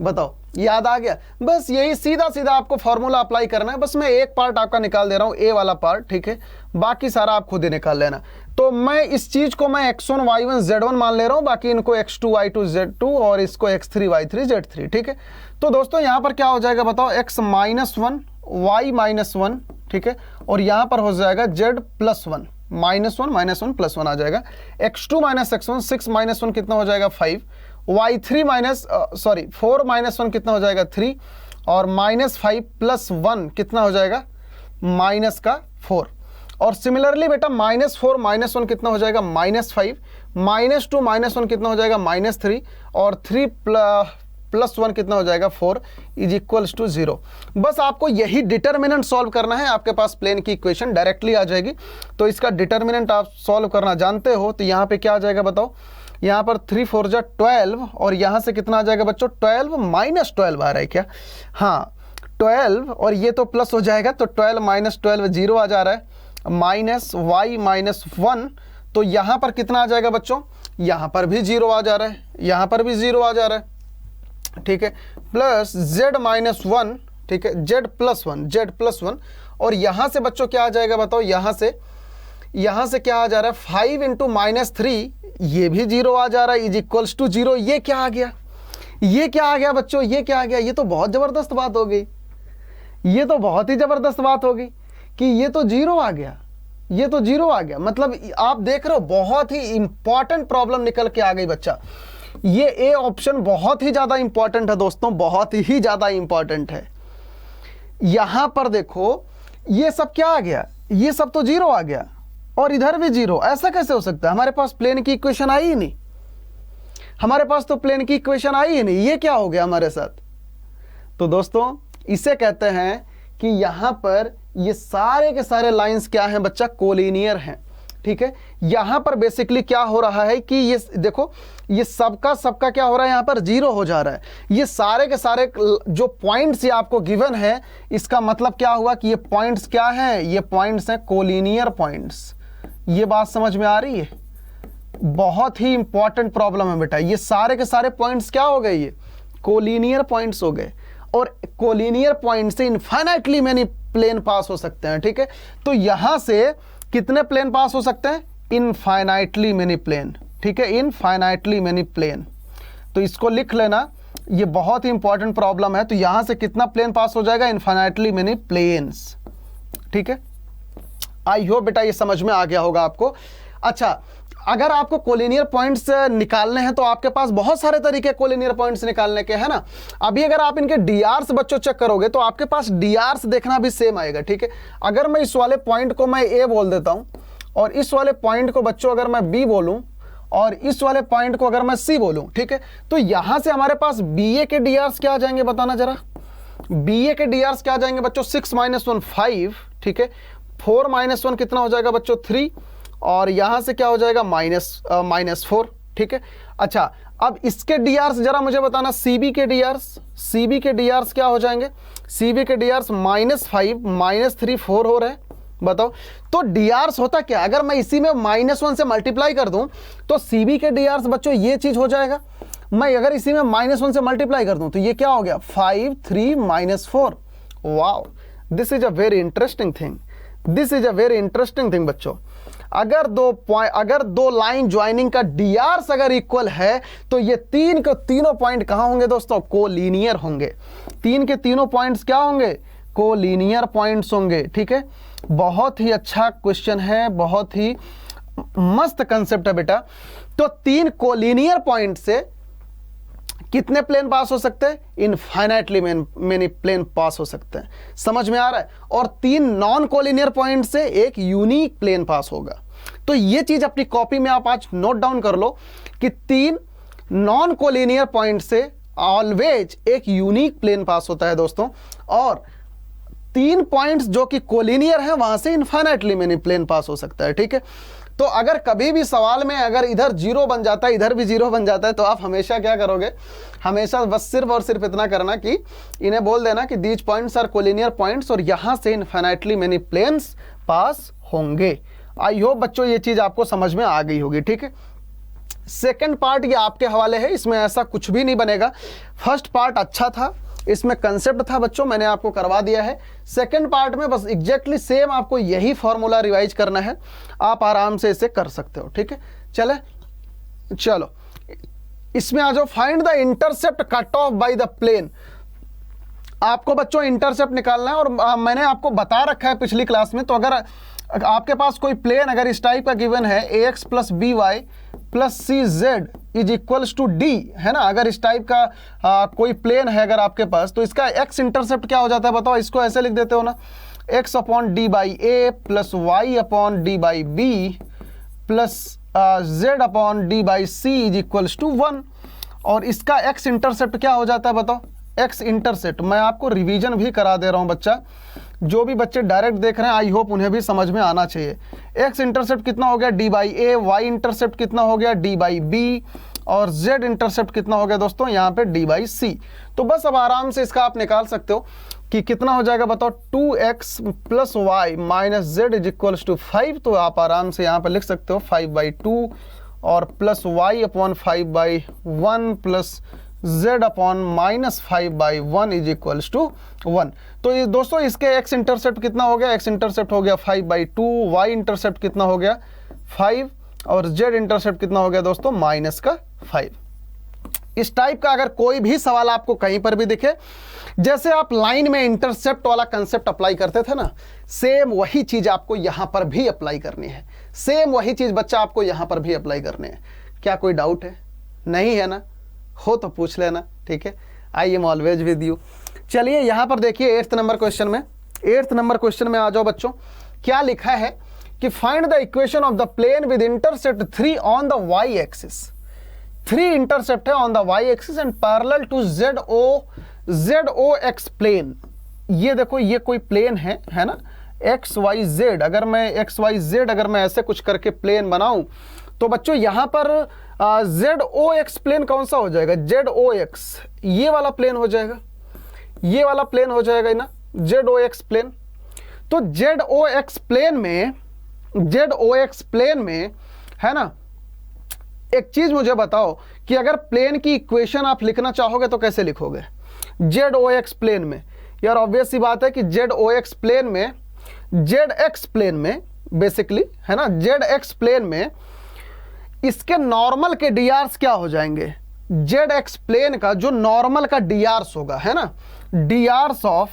बताओ, याद आ गया? बस यही सीधा सीधा आपको फॉर्मूला अप्लाई करना है। बस मैं एक पार्ट आपका निकाल दे रहा हूं, ए वाला पार्ट, ठीक है, बाकी सारा आप खुद ही निकाल लेना। तो मैं इस चीज को मैं x1 y1 z1 मान ले रहा हूं, बाकी इनको x2 y2 z2 और इसको x3 y3 z3, ठीक है। तो दोस्तों यहां पर क्या हो जाएगा बताओ? x माइनस 1 y माइनस 1, ठीक है, और यहां पर हो जाएगा z प्लस 1, -1 प्लस 1 आ जाएगा। x2 माइनस x1 6 माइनस 1 कितना हो जाएगा? 5। y3 माइनस 4 माइनस 1 कितना हो जाएगा? 3 और -5 प्लस 1 कितना हो जाएगा? माइनस का 4। और सिमिलरली बेटा -4 माइनस 1 कितना हो जाएगा? -5, -2 माइनस 1 कितना हो जाएगा? -3 और 3 प्लस 1 कितना हो जाएगा? 4 इज इक्वल्स टू 0। बस आपको यही डिटर्मिनेंट सॉल्व करना है, आपके पास प्लेन की इक्वेशन डायरेक्टली आ जाएगी। तो इसका डिटर्मिनेंट आप सॉल्व करना जानते हो, तो यहाँ पे क्या आ जाएगा बताओ? यहाँ पर 3 4 जा 12 और यहाँ से कितना आ जाएगा बच्चों? 12 माइनस 12 आ रहा है क्या? हाँ 12 और ये तो प्लस हो जाएगा, तो 12 माइनस 12 0 आ जा रहा है, माइनस y माइनस 1, तो यहाँ पर कितना आ जाएगा बच्चों? यहाँ पर भी 0 आ जा रहा है, यहाँ पर भी 0 आ जा रहा है, ठीक है, प्लस z माइनस 1, ठीक है, z प्लस 1 और यहाँ से बच्चों क्या आ जाएगा बताओ? यहाँ से क्या आ जा रहा है? 5 इंटू -3, ये भी 0 आ जा रहा है, इज इक्वल्स टू 0। ये क्या आ गया? ये क्या आ गया बच्चों? ये क्या आ गया? ये तो बहुत ज़बरदस्त बात हो गई, ये तो बहुत ही ज़बरदस्त बात हो गई कि ये तो 0 आ गया, ये तो 0 आ गया। मतलब आप देख रहे हो, बहुत ही इंपॉर्टेंट प्रॉब्लम निकल के आ गई बच्चा। ये ए ऑप्शन बहुत ही ज़्यादा इंपॉर्टेंट है दोस्तों, बहुत ही ज़्यादा इंपॉर्टेंट है। यहां पर देखो, ये सब क्या आ गया? ये सब तो 0 आ गया और इधर भी 0। ऐसा कैसे हो सकता है? हमारे पास प्लेन की इक्वेशन आई ही नहीं, हमारे पास तो प्लेन की इक्वेशन आई ही नहीं। ये क्या हो गया हमारे साथ? तो दोस्तों इसे कहते हैं कि यहां पर ये सारे के सारे लाइंस क्या हैं बच्चा? कोलिनियर हैं, ठीक है। यहां पर बेसिकली क्या हो रहा है कि ये देखो, ये सबका क्या हो रहा है? यहां पर 0 हो जा रहा है। ये सारे के सारे जो पॉइंट्स ये आपको गिवन है, इसका मतलब क्या हुआ कि ये पॉइंट्स क्या हैं? ये पॉइंट्स हैं कोलिनियर पॉइंट्स। ये बात समझ में आ रही है? बहुत ही इंपॉर्टेंट प्रॉब्लम है बेटा। ये सारे के सारे पॉइंट्स क्या हो गए? ये कोलिनियर पॉइंट्स हो गए और कोलिनियर पॉइंट से इनफाइनाइटली मेनी प्लेन पास हो सकते हैं, ठीक है। तो यहां से कितने प्लेन पास हो सकते हैं? इनफाइनाइटली मेनी प्लेन, ठीक है, इनफाइनाइटली मेनी प्लेन। तो इसको लिख लेना, ये बहुत ही इंपॉर्टेंट प्रॉब्लम है। तो यहां से कितना प्लेन पास हो जाएगा? इनफाइनाइटली मेनी प्लेन्स, ठीक है। आई होप बेटा ये समझ में आ गया होगा आपको। अच्छा, अगर आपको कोलिनियर पॉइंट्स निकालने हैं तो आपके पास बहुत सारे तरीके कोलिनियर पॉइंट्स निकालने के, है ना। अभी अगर आप इनके डीआरस बच्चों चेक करोगे तो आपके पास डीआरस देखना भी सेम आएगा, ठीक है। अगर मैं इस वाले पॉइंट को मैं ए बोल देता हूं और इस वाले पॉइंट को बच्चों अगर मैं बी बोलूं और इस वाले पॉइंट को अगर मैं सी बोलूं, ठीक है, तो यहां से हमारे पास बी ए के डीआरस क्या आ जाएंगे बताना जरा? बी ए के डीआरस क्या आ जाएंगे बच्चों? 6 माइनस 1 5, ठीक है, 4 माइनस 1 कितना हो जाएगा बच्चों? 3 और यहां से क्या हो जाएगा? -4, ठीक है। अच्छा, अब इसके डीआरस जरा मुझे बताना, सीबी के डीआरस क्या हो जाएंगे? सीबी के डीआरस -5 -3 4 हो रहे हैं, बताओ। तो डीआरस होता क्या? अगर मैं इसी में -1 से मल्टीप्लाई कर दूं तो सीबी के डीआरस बच्चों ये चीज हो जाएगा। मैं अगर इसी में -1 से मल्टीप्लाई कर दूं तो ये क्या हो गया? 5 3 -4। Wow, this is a very interesting thing, this is a very interesting thing बच्चों। अगर दो लाइन ज्वाइनिंग का डीआरस अगर इक्वल है तो ये तीनों पॉइंट कहां होंगे दोस्तों? कोलिनियर होंगे। तीन के तीनों पॉइंट्स क्या होंगे? कोलिनियर पॉइंट्स होंगे, ठीक है। बहुत ही अच्छा क्वेश्चन है, बहुत ही मस्त कंसेप्ट है बेटा। तो 3 कोलिनियर पॉइंट से कितने प्लेन पास हो सकते हैं? इनफाइनाइटली मेनी प्लेन पास हो सकते हैं, समझ में आ रहा है। और 3 नॉन कोलिनियर पॉइंट से एक यूनिक प्लेन पास होगा। तो ये चीज अपनी कॉपी में आप आज नोट डाउन कर लो कि 3 नॉन कोलिनियर पॉइंट से ऑलवेज एक यूनिक प्लेन पास होता है दोस्तों, और 3 पॉइंट्स जो कि कोलिनियर है वहां से इनफाइनाइटली मेनी प्लेन पास हो सकता है, ठीक है। तो अगर कभी भी सवाल में अगर इधर 0 बन जाता है, इधर भी 0 बन जाता है, तो आप हमेशा क्या करोगे, हमेशा बस सिर्फ और सिर्फ इतना करना कि इन्हें बोल देना कि these points are collinear points और यहां से इनफाइनाइटली मेनी प्लेन्स पास होंगे। आई होप बच्चों ये चीज आपको समझ में आ गई होगी, ठीक है। सेकंड पार्ट ये आपके हवाले है, इसमें ऐसा कुछ भी नहीं बनेगा। फर्स्ट पार्ट अच्छा था, इसमें कंसेप्ट था बच्चों, मैंने आपको करवा दिया है। सेकंड पार्ट में बस एग्जैक्टली सेम आपको यही फॉर्मूला रिवाइज करना है, आप आराम से इसे कर सकते हो, ठीक है। चलो इसमें आ जाओ। Find the intercept cut off by the plane. आपको बच्चों इंटरसेप्ट निकालना है, और मैंने आपको बता रखा है पिछली क्लास में। तो अगर आपके पास कोई प्लेन अगर इस टाइप का गिवन है ax plus B Y plus C Z is equals to D, है ना, अगर इस टाइप का कोई प्लेन है अगर आपके पास, तो इसका x इंटरसेप्ट क्या हो जाता है बताओ। इसको ऐसे लिख देते हो ना, x upon D by A plus Y upon D by B plus z upon D by C is equals to 1। और इसका x इंटरसेप्ट क्या हो जाता है बताओ। x इंटरसेप्ट मैं आपको रिवीजन भी करा दे रहा हूं बच्चा, जो भी बच्चे डायरेक्ट देख रहे हैं आई होप उन्हें भी समझ में आना चाहिए। x इंटरसेप्ट कितना हो गया D by A, Y intercept कितना हो गया डी बाई बी, और z इंटरसेप्ट कितना हो गया दोस्तों यहाँ पे डी बाई सी। तो बस अब आराम से इसका आप निकाल सकते हो कि कितना हो जाएगा बताओ। 2x plus Y minus Z is equals to 5। तो आप आराम से यहाँ पर लिख सकते हो 5/2 और plus Y upon 5/1 plus z upon minus 5/1 is equals to 1। तो ये दोस्तों इसके x इंटरसेप्ट कितना हो गया, x इंटरसेप्ट हो गया 5/2, y इंटरसेप्ट कितना हो गया 5, और z इंटरसेप्ट कितना हो गया दोस्तों माइनस का 5। इस टाइप का अगर कोई भी सवाल आपको कहीं पर भी दिखे, जैसे आप लाइन में इंटरसेप्ट वाला कंसेप्ट अप्लाई करते थे ना, सेम वही चीज आपको यहां पर भी अप्लाई करनी है। सेम वही चीज बच्चा आपको यहां पर भी अप्लाई करनी है। क्या कोई डाउट है? नहीं है ना? हो तो पूछ लेना, ठीक है। I am always with you. चलिए यहां पर देखिए 8th नंबर क्वेश्चन में, 8th नंबर क्वेश्चन में आ जाओ बच्चों। क्या लिखा है कि find the equation of the plane with intercept 3 on the y axis. 3 intercept है on the y axis and parallel to ZO x plane. ये देखो ये कोई प्लेन है ना, XYZ। अगर मैं XYZ अगर मैं ऐसे कुछ करके प्लेन बनाऊं तो बच्चों यहां पर ZOX प्लेन कौन सा हो जाएगा, ZOX ये वाला प्लेन हो जाएगा, ये वाला प्लेन हो जाएगा ना, ZOX प्लेन। तो ZOX प्लेन में है ना, एक चीज मुझे बताओ कि अगर प्लेन की इक्वेशन आप लिखना चाहोगे तो कैसे लिखोगे ZOX प्लेन में। यार ऑब्वियस सी बात है कि ZOX प्लेन में, ZX प्लेन में बेसिकली है ना, ZX प्लेन में इसके नॉर्मल के डीआर्स क्या हो जाएंगे। ZX प्लेन का जो नॉर्मल का डीआर्स होगा है ना, डीआर्स ऑफ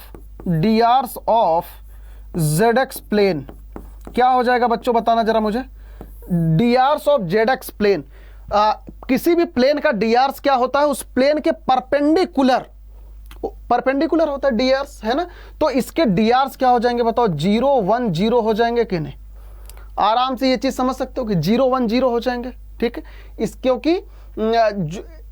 ZX प्लेन क्या हो जाएगा बच्चों, बताना जरा मुझे। डीआर्स ऑफ ZX प्लेन, किसी भी प्लेन का डीआर्स क्या होता है, उस प्लेन के परपेंडिकुलर होता है डीआर्स, है ना। तो इसके डीआर्स क्या हो जाएंगे बताओ, 0 1 0 हो जाएंगे कि नहीं। आराम से ये चीज समझ सकते हो कि 0 1 0 हो जाएंगे, ठीक है। क्योंकि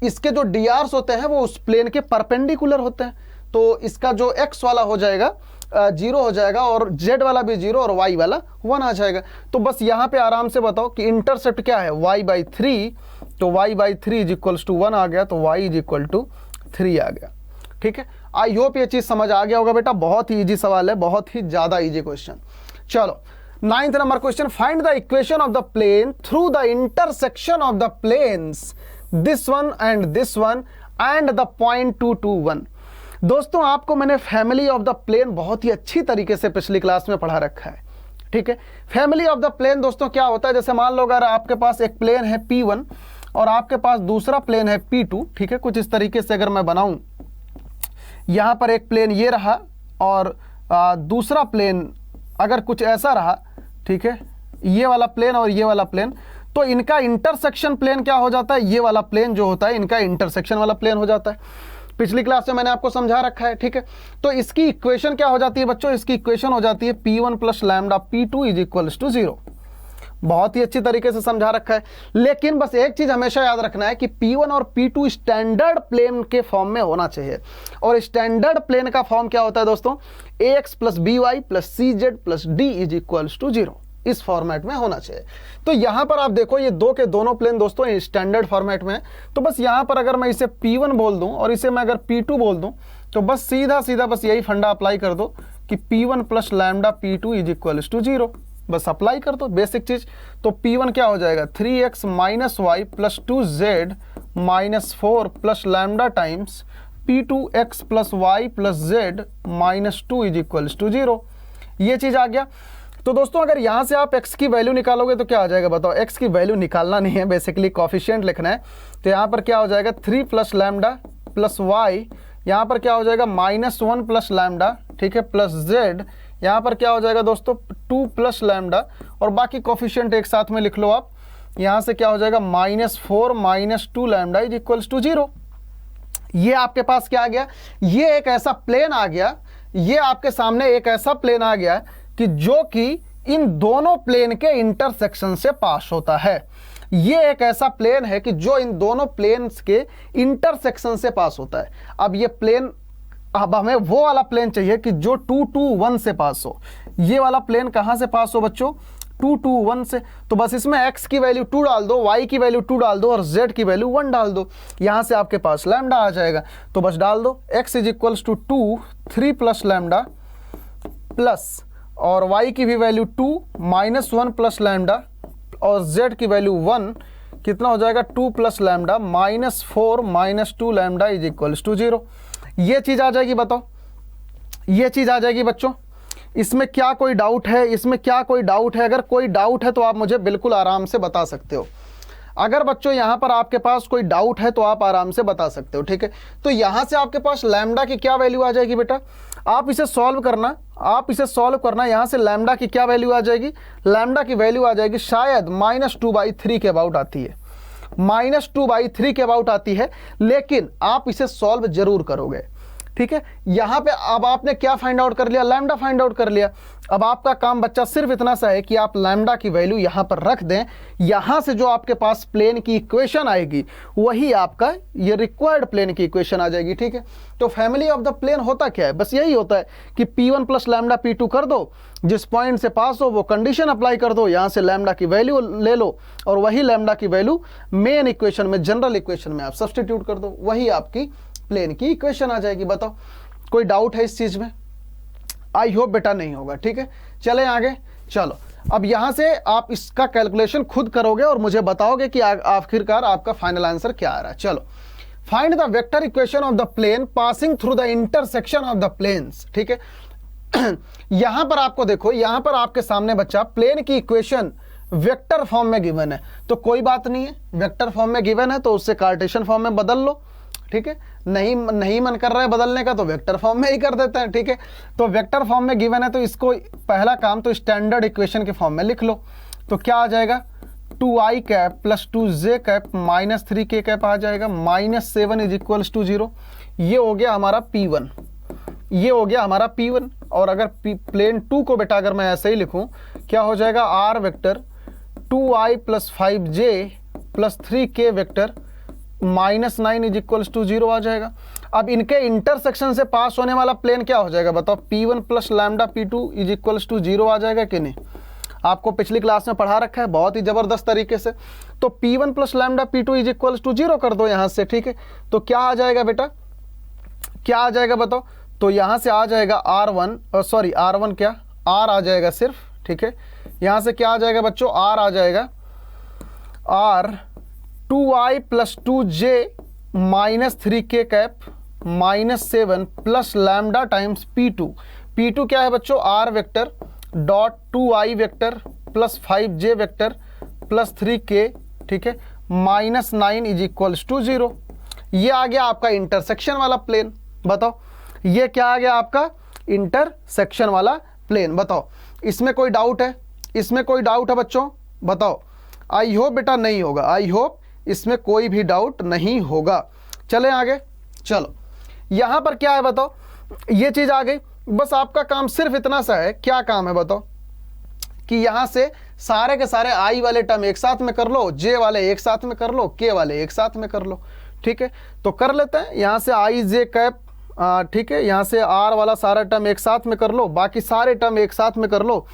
इसके जो डीआर्स होते हैं वो उस प्लेन के परपेंडिकुलर होते हैं। तो इसका जो x वाला हो जाएगा 0 हो जाएगा, और z वाला भी 0 और y वाला 1 आ जाएगा। तो बस यहाँ पे आराम से बताओ कि इंटरसेप्ट क्या है, y/3। तो y/3 इज इक्वल्स टू 1 आ गया, तो y इज इक्वल टू 3 आ गया, ठीक है। आई होप ये चीज समझ आ गया होगा बेटा। बहुत ही इजी सवाल है, बहुत ही ज्यादा इजी क्वेश्चन। चलो 9th number question, find the equation of the plane through the intersection of the planes this one and the point 2 2 1। दोस्तों आपको मैंने फैमिली ऑफ द प्लेन बहुत ही अच्छी तरीके से पिछली क्लास में पढ़ा रखा है, ठीक है। फैमिली ऑफ द प्लेन दोस्तों क्या होता है, जैसे मान लो अगर आपके पास एक प्लेन है P1 और आपके पास दूसरा प्लेन है P2, ठीक है। कुछ इस तरीके से अगर मैं बनाऊं, यहां पर एक प्लेन ये रहा और दूसरा प्लेन अगर कुछ ऐसा रहा, ठीक है, ये वाला प्लेन और ये वाला प्लेन, तो इनका इंटरसेक्शन प्लेन क्या हो जाता है, ये वाला प्लेन जो होता है इनका इंटरसेक्शन वाला प्लेन हो जाता है। पिछली क्लास में मैंने आपको समझा रखा है, ठीक है। तो इसकी इक्वेशन क्या हो जाती है बच्चों, इसकी इक्वेशन हो जाती है P1 plus lambda P2 is equals to 0। बहुत ही अच्छी तरीके से समझा रखा है। लेकिन बस एक चीज हमेशा याद रखना है कि P1 और P2 स्टैंडर्ड प्लेन के फॉर्म में होना चाहिए। और स्टैंडर्ड प्लेन का फॉर्म क्या होता है दोस्तों, ax plus by plus cz plus d is equals to 0। इस फॉर्मेट में होना चाहिए। तो यहाँ पर आप देखो ये दो के दोनों प्लेन दोस्तों स्टैंडर्ड फॉर्मेट में है। तो बस यहाँ पर अगर मैं इसे P1 बोल दूँ और इसे मैं अगर P2 बोल दूँ तो बस सीधा सीधा बस यही फंडा अप्लाई कर दो कि P1 plus lambda P2 is equals to 0। बस अप्लाई कर दो बेसिक चीज। तो P1 क्या हो जाएगा 3x minus y plus 2z minus 4 plus lambda times P2x plus Y plus z minus 2 is equals to 0। ये चीज आ गया। तो दोस्तों अगर यहाँ से आप x की वैल्यू निकालोगे तो क्या आ जाएगा बताओ। x की वैल्यू निकालना नहीं है, बेसिकली कोफिशिएंट लिखना है। तो यहाँ पर क्या हो जाएगा 3 प्लस लैम्डा प्लस वाई, यहाँ पर क्या हो जाएगा -1 प्लस लैम्डा, ठीक है, प्लस z, यहाँ पर क्या हो जाएगा दोस्तों 2 प्लस लैम्डा, और बाकी कोफिशिएंट एक साथ में लिख लो आप। यहाँ से क्या हो जाएगा -4 minus 2 lambda is equals to 0। ये आपके पास क्या आ गया, ये एक ऐसा प्लेन आ गया, ये आपके सामने एक ऐसा प्लेन आ गया कि जो कि इन दोनों प्लेन के इंटरसेक्शन से पास होता है। ये एक ऐसा प्लेन है कि जो इन दोनों प्लेन्स के इंटरसेक्शन से पास होता है। अब ये प्लेन, अब हमें वो वाला प्लेन चाहिए कि जो 2 2 1 से पास हो। ये वाला प्लेन कहाँ से पास हो बच्चों 2 2 1 से। तो बस इसमें x की वैल्यू 2 डाल दो, y की वैल्यू 2 डाल दो और z की वैल्यू 1 डाल दो। यहाँ से आपके पास लैम्डा आ जाएगा। तो बस डाल दो x is equals to 2 3 plus lambda plus, और y की भी वैल्यू 2 -1 प्लस लैम्डा और z की वैल्यू 1, कितना हो जाएगा 2 plus lambda -4 -2 lambda is equals to 0। ये चीज़ आ जाएगी बताओ, ये चीज़ आ जाएगी बच्चों। इसमें क्या कोई डाउट है, इसमें क्या कोई डाउट है? अगर कोई डाउट है तो आप मुझे बिल्कुल आराम से बता सकते हो। अगर बच्चों यहाँ पर आपके पास कोई डाउट है तो आप आराम से बता सकते हो, ठीक है। तो यहाँ से आपके पास लैम्डा की क्या वैल्यू आ जाएगी बेटा, आप इसे सॉल्व करना, आप इसे सॉल्व करना। यहाँ से लैम्डा की क्या वैल्यू आ जाएगी, लैम्डा की वैल्यू आ जाएगी शायद -2/3 के अबाउट आती है, -2/3 के अबाउट आती है, लेकिन आप इसे सॉल्व जरूर करोगे, ठीक है। यहाँ पे अब आपने क्या फाइंड आउट कर लिया, लैम्डा फाइंड आउट कर लिया। अब आपका काम बच्चा सिर्फ इतना सा है कि आप लैम्डा की वैल्यू यहाँ पर रख दें। यहाँ से जो आपके पास प्लेन की इक्वेशन आएगी वही आपका ये रिक्वायर्ड प्लेन की इक्वेशन आ जाएगी, ठीक है। तो फैमिली ऑफ द प्लेन होता क्या है, बस यही होता है कि P1 प्लस लैम्डा P2 कर दो, जिस पॉइंट से पास हो वो कंडीशन अप्लाई कर दो, यहाँ से लैम्डा की वैल्यू ले लो और वही लैम्डा की वैल्यू मेन इक्वेशन में, जनरल इक्वेशन में आप सब्स्टिट्यूट कर दो, वही आपकी प्लेन की इक्वेशन आ जाएगी। बताओ कोई डाउट है इस चीज में? आई होप बेटा नहीं होगा, ठीक है। चले आगे, चलो अब यहां से आप इसका कैलकुलेशन खुद करोगे और मुझे बताओगे कि आखिरकार आपका फाइनल आंसर क्या आ रहा है। चलो, find the vector equation of the plane passing through the intersection of the planes, ठीक है। यहां पर आपको देखो, यहां पर आपके सामने बच्चा प्लेन की इक्वेशन वेक्टर फॉर्म में गिवन है, तो कोई बात नहीं है, वेक्टर फॉर्म में गिवन है तो उससे कार्टेशियन फॉर्म में बदल लो, ठीक है। नहीं मन कर रहा है बदलने का तो वेक्टर फॉर्म में ही कर देते हैं, ठीक है। तो वेक्टर फॉर्म में गिवन है तो इसको पहला काम तो स्टैंडर्ड इक्वेशन के फॉर्म में लिख लो। तो क्या आ जाएगा 2i cap plus 2j cap -3k cap आ जाएगा, -7 इज इक्वल्स टू 0। ये हो गया हमारा P1, ये हो गया हमारा P1। और अगर प्लेन 2 को बेटा अगर मैं ऐसे ही लिखूं, क्या हो जाएगा r vector 2i plus 5j plus 3k vector -9 is equals to 0 आ जाएगा। अब इनके इंटरसेक्शन से पास होने वाला प्लेन क्या हो जाएगा बताओ, P1 plus lambda P2 is equals to 0 आ जाएगा कि नहीं? आपको पिछली क्लास में पढ़ा रखा है बहुत ही जबरदस्त तरीके से। तो P1 plus lambda P2 is equals to 0 कर दो यहाँ से, ठीक है। तो क्या आ जाएगा बेटा, क्या आ जाएगा बताओ? तो यहाँ से आ जाएगा R1 क्या, R आ जाएगा सिर्फ, ठीक है। यहाँ से क्या आ जाएगा बच्चों, R आ जाएगा R 2i plus 2j -3k cap -7 plus lambda times P2 क्या है बच्चों, R vector dot 2i vector plus 5j vector plus 3k, ठीक है, -9 इज इक्वल्स टू 0। ये आ गया आपका इंटरसेक्शन वाला प्लेन। बताओ ये क्या आ गया आपका इंटरसेक्शन वाला प्लेन। बताओ इसमें कोई डाउट है, इसमें कोई डाउट है बच्चों? बताओ। आई होप बेटा नहीं होगा, आई होप इसमें कोई भी डाउट नहीं होगा। चलें आगे, चलो यहां पर क्या है बताओ, ये चीज आ गई। बस आपका काम सिर्फ इतना सा है, क्या काम है बताओ, कि यहां से सारे के सारे आई वाले टर्म एक साथ में कर लो, जे वाले एक साथ में कर लो, के वाले एक साथ में कर लो, ठीक है। तो कर लेते हैं, यहां से आई जे कैप, ठीक है, यहां से आर वाला सारा टर्म एक साथ में कर लो, बाकी सारे टर्म एक साथ में कर लो।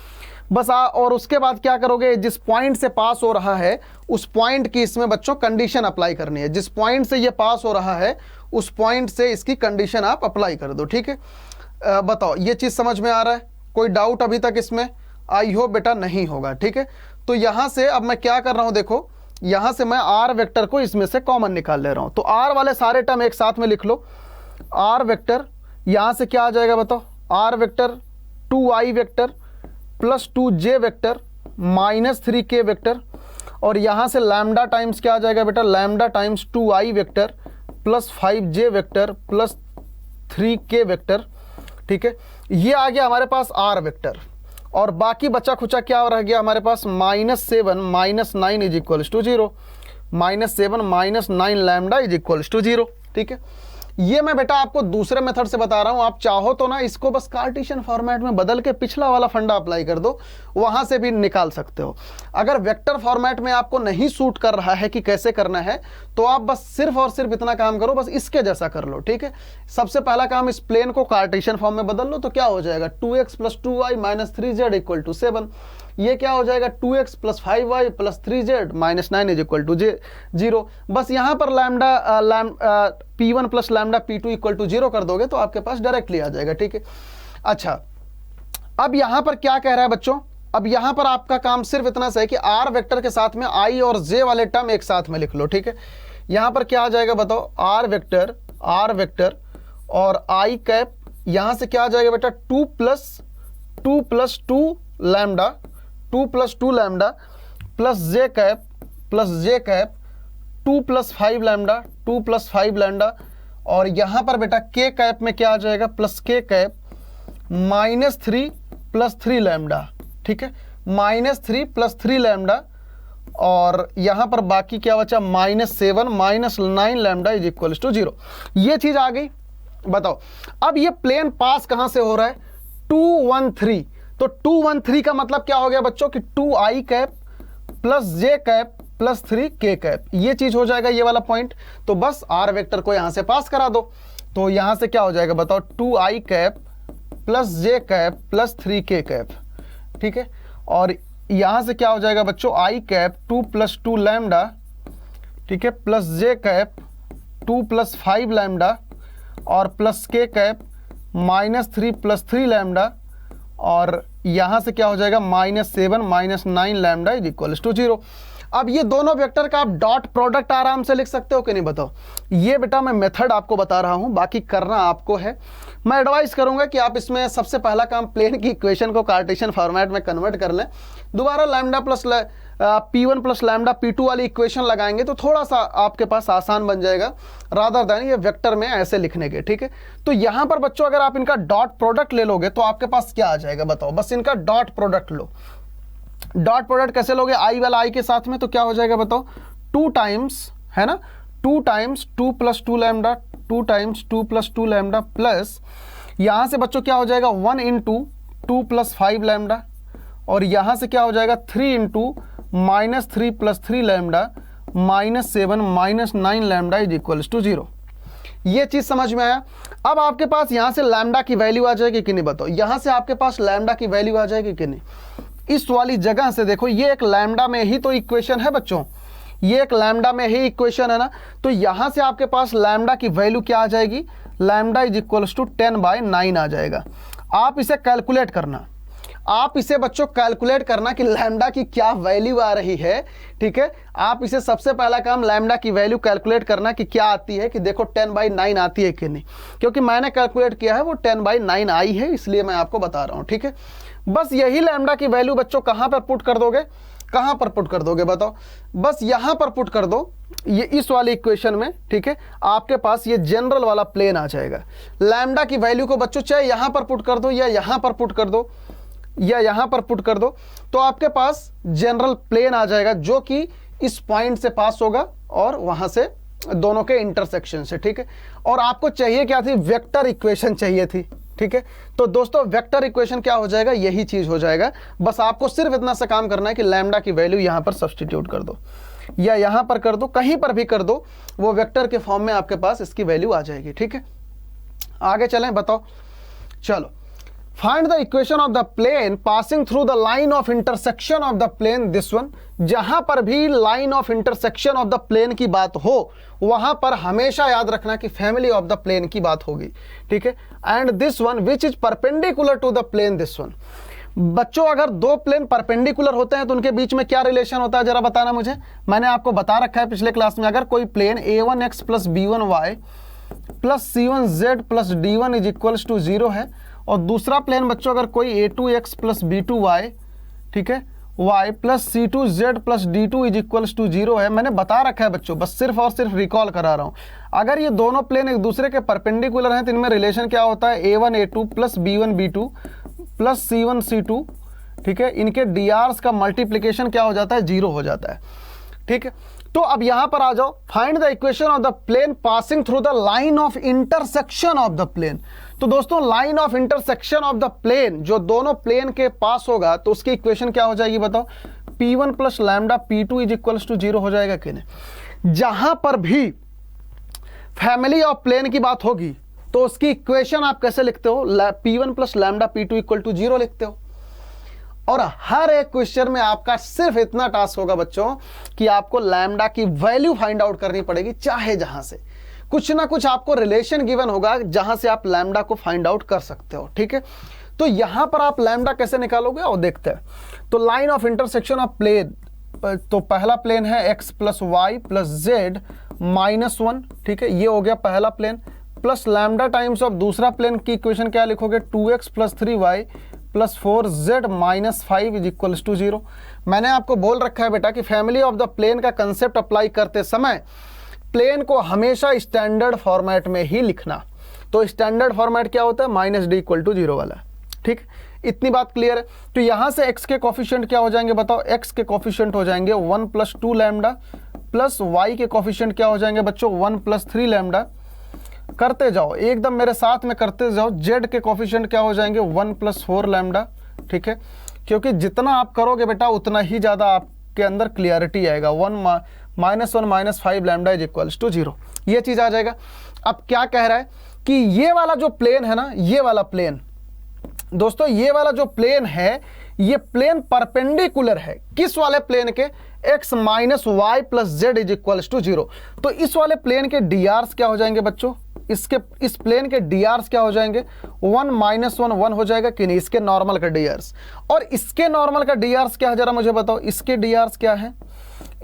बस और उसके बाद क्या करोगे, जिस पॉइंट से पास हो रहा है उस पॉइंट की इसमें बच्चों कंडीशन अप्लाई करनी है। जिस पॉइंट से ये पास हो रहा है उस पॉइंट से इसकी कंडीशन आप अप्लाई कर दो, ठीक है। बताओ ये चीज़ समझ में आ रहा है? कोई डाउट अभी तक इसमें? आई होप बेटा नहीं होगा, ठीक है। तो यहाँ से अब मैं क्या कर रहा हूँ, देखो यहाँ से मैं आर वेक्टर को इसमें से कॉमन निकाल ले रहा हूँ। तो आर वाले सारे टर्म एक साथ में लिख लो। आर वेक्टर यहाँ से क्या आ जाएगा बताओ, r vector 2i vector plus 2j vector minus 3k vector, और यहाँ से लैम्डा टाइम्स क्या आ जाएगा बेटा, lambda times 2i vector plus 5j vector plus 3k vector, ठीक है। ये आ गया हमारे पास आर वेक्टर, और बाकी बचा खुचा क्या रह गया हमारे पास, -7 - 9 is equals to 0, -7 - 9 lambda is equals to 0, ठीक है। ये मैं बेटा आपको दूसरे मेथड से बता रहा हूं, आप चाहो तो ना इसको बस कार्टेशियन फॉर्मेट में बदल के पिछला वाला फंडा अप्लाई कर दो, वहां से भी निकाल सकते हो। अगर वेक्टर फॉर्मेट में आपको नहीं सूट कर रहा है कि कैसे करना है, तो आप बस सिर्फ और सिर्फ इतना काम करो, बस इसके जैसा कर लो, ठीक है। सबसे पहला काम, इस प्लेन को कार्टेशियन फॉर्म में बदल लो, तो क्या हो जाएगा 2x + 2y - 3z = 7। ये क्या हो जाएगा 2x + 5y + 3z - 9 = 0। बस यहाँ पर P1 + लैम्डा P2 = 0 कर दोगे तो आपके पास डायरेक्टली आ जाएगा, ठीक है। अच्छा, अब यहाँ पर क्या कह रहा है बच्चों, अब यहाँ पर आपका काम सिर्फ इतना सा है कि आर वेक्टर के साथ में i और j वाले टर्म एक साथ में लिख लो, ठीक है। यहाँ पर क्या आ जाएगा बताओ, आर वेक्टर और i कैप, यहाँ से क्या आ जाएगा बेटा 2 + 2 lambda plus j cap 2 + 5 lambda 2 + 5 lambda, और यहाँ पर बेटा k कैप में क्या आ जाएगा, प्लस k कैप -3 + 3 लैम्डा, ठीक है, -3 + 3 लैम्डा, और यहाँ पर बाकी क्या बचा, -7 - 9 लैम्डा इज इक्वल्स टू 0। ये चीज़ आ गई। बताओ अब ये प्लेन पास कहाँ से हो रहा है, 2 1 3, तो 2 1 3 का मतलब क्या हो गया बच्चों कि 2i cap plus j cap plus 3k cap, ये चीज हो जाएगा ये वाला पॉइंट। तो बस आर वेक्टर को यहां से पास करा दो, तो यहां से क्या हो जाएगा बताओ, 2i cap plus j cap plus 3k cap, ठीक है। और यहां से क्या हो जाएगा बच्चों, i कैप 2 + 2 लैम्डा, ठीक है, प्लस j कैप 2 + 5 लैम्डा, और प्लस k कैप -3 + 3 लैम्डा, और यहाँ से क्या हो जाएगा -7 - 9 लैम्डा इज इक्वल्स टू 0। अब ये दोनों वेक्टर का आप डॉट प्रोडक्ट आराम से लिख सकते हो कि नहीं बताओ। ये बेटा मैं मेथड आपको बता रहा हूँ, बाकी करना आपको है। मैं एडवाइस करूँगा कि आप इसमें सबसे पहला काम प्लेन की इक्वेशन को कार्टेशियन फॉर्मेट में कन्वर्ट कर लें, दोबारा lambda plus P1 + lambda P2 वाली इक्वेशन लगाएंगे तो थोड़ा सा आपके पास आसान बन जाएगा, रादर देन ये वेक्टर में ऐसे लिखने के, ठीक है। तो यहाँ पर बच्चों अगर आप इनका डॉट प्रोडक्ट ले लोगे तो आपके पास क्या आ जाएगा बताओ, बस इनका डॉट प्रोडक्ट लो। डॉट प्रोडक्ट कैसे लोगे, i वाला i के साथ में, तो क्या हो जाएगा बताओ, 2 टाइम्स, है ना, 2 times 2 + 2 lambda 2 times 2 + 2 lambda, plus यहाँ से बच्चों क्या हो जाएगा 1 × 2 + 5 लैम्डा, और यहाँ से क्या हो जाएगा 3 × -3 + 3 lambda -7 - 9 lambda is equals to 0। ये चीज़ समझ में आया। अब आपके पास यहाँ से लैम्डा की वैल्यू आ जाएगी कि नहीं बताओ, यहाँ से आपके पास लैम्डा की वैल्यू आ जाएगी कि नहीं। इस वाली जगह से देखो, ये एक लैम्डा में ही तो इक्वेशन है बच्चों, ये एक लैम्डा में ही इक्वेशन है ना, तो यहाँ से आपके पास लैम्डा की वैल्यू क्या आ जाएगी, लैम्डा इज इक्वल्स टू 10/9 आ जाएगा। आप इसे कैलकुलेट करना, आप इसे बच्चों कैलकुलेट करना कि लैम्डा की क्या वैल्यू आ रही है, ठीक है। आप इसे सबसे पहला काम लैम्डा की वैल्यू कैलकुलेट करना कि क्या आती है, कि देखो 10/9 आती है कि नहीं, क्योंकि मैंने कैलकुलेट किया है वो 10/9 आई है, इसलिए मैं आपको बता रहा हूँ, ठीक है। बस यही लैम्डा की वैल्यू बच्चों कहाँ पर पुट कर दोगे, कहाँ पर पुट कर दोगे बताओ, बस यहाँ पर पुट कर दो, ये इस वाली इक्वेशन में, ठीक है। आपके पास ये जनरल वाला प्लेन आ जाएगा। लैम्डा की वैल्यू को बच्चों चाहे यहाँ पर पुट कर दो या यहाँ पर पुट कर दो या यहाँ पर पुट कर दो, तो आपके पास जनरल प्लेन आ जाएगा जो कि इस पॉइंट से पास होगा और वहाँ से दोनों के इंटरसेक्शन से, ठीक है। और आपको चाहिए क्या थी, वेक्टर इक्वेशन चाहिए थी, ठीक है। तो दोस्तों वेक्टर इक्वेशन क्या हो जाएगा, यही चीज़ हो जाएगा। बस आपको सिर्फ इतना सा काम करना है कि लैम्डा की वैल्यू यहाँ पर सब्सटीट्यूट कर दो या यहाँ पर कर दो, कहीं पर भी कर दो, वो वेक्टर के फॉर्म में आपके पास इसकी वैल्यू आ जाएगी, ठीक है। आगे चलें, बताओ। चलो find the equation of the plane passing through the line of intersection of the plane this one. जहां पर भी line of intersection of the plane की बात हो वहां पर हमेशा याद रखना कि फैमिली ऑफ द प्लेन की बात होगी, ठीक है। And this one which is perpendicular to the plane this one. बच्चों अगर दो प्लेन परपेंडिकुलर होते हैं तो उनके बीच में क्या रिलेशन होता है जरा बताना मुझे। मैंने आपको बता रखा है पिछले क्लास में, अगर कोई plane a1x plus b1y plus c1z plus d1 is equals to 0 है, और दूसरा प्लेन बच्चों अगर कोई a2x प्लस b2y, ठीक है, y plus c2z plus d2 is equals to 0 है। मैंने बता रखा है बच्चों, बस सिर्फ और सिर्फ रिकॉल करा रहा हूं। अगर ये दोनों प्लेन एक दूसरे के परपेंडिकुलर हैं तो इनमें रिलेशन क्या होता है, a1 a2 plus b1 b2 plus c1 c2, ठीक है। इनके drs का मल्टीप्लिकेशन क्या हो जाता है, 0 हो जाता है, ठीक है। तो अब यहां पर आ जाओ, find the equation of the plane passing through the line of intersection of the plane. तो दोस्तों line of intersection of the plane जो दोनों प्लेन के पास होगा तो उसकी इक्वेशन क्या हो जाएगी बताओ, p1 plus lambda p2 is equals to 0 हो जाएगा कि नहीं। जहां पर भी फैमिली ऑफ प्लेन की बात होगी तो उसकी इक्वेशन आप कैसे लिखते हो, p1 plus lambda p2 equal to 0 लिखते हो। और हर एक क्वेश्चन में आपका सिर्फ इतना टास्क होगा बच्चों कि आपको लैम्डा की वैल्यू फाइंड आउट करनी पड़ेगी, चाहे जहां से कुछ ना कुछ आपको रिलेशन गिवन होगा जहां से आप लैम्डा को फाइंड आउट कर सकते हो, ठीक है। तो यहां पर आप लैम्डा कैसे निकालोगे और देखते हैं। तो line of intersection of plane, तो पहला प्लेन है x plus Y plus z minus 1, ठीक है, ये हो गया पहला plane, plus lambda times of दूसरा प्लेन की इक्वेशन क्या लिखोगे, 2x plus 3y plus 4z minus 5 is equals to 0। मैंने आपको बोल रखा है बेटा कि फैमिली ऑफ द प्लेन का कंसेप्ट अप्लाई करते समय प्लेन को हमेशा स्टैंडर्ड फॉर्मेट में ही लिखना। तो स्टैंडर्ड फॉर्मेट क्या होता है, माइनस डी इक्वल टू 0 वाला, ठीक। इतनी बात क्लियर है। तो यहां से x के कोफिशिएंट क्या हो जाएंगे बताओ, x के कोफिशिएंट हो जाएंगे 1 प्लस 2 लैम्डा, प्लस y के कोफिशिएंट क्या हो जाएंगे बच्चों 1 प्लस 3 लैम्डा। करते जाओ एकदम मेरे साथ में करते जाओ, z के कोफिशिएंट क्या हो जाएंगे 1 प्लस 4 लैम्डा, ठीक है। क्योंकि जितना आप करोगे बेटा उतना ही ज़्यादा आपके अंदर क्लियरिटी आएगा। 1 minus 1 minus 5 lambda is equals to 0, ये चीज़ आ जाएगा। अब क्या कह रहा है कि ये वाला जो प्लेन है ना, ये वाला प्लेन दोस्तों, ये वाला जो प्लेन है ये प्लेन परपेंडिकुलर है किस वाले प्लेन के, x minus y plus Z is equals to 0। तो इस वाले प्लेन के drs क्या हो जाएंगे बच्चों, इस प्लेन के drs क्या हो जाएंगे, 1 माइनस 1 1 हो जाएगा कि नहीं, इसके नॉर्मल का drs। और इसके नॉर्मल का drs क्या है जरा मुझे बताओ, इसके drs क्या है,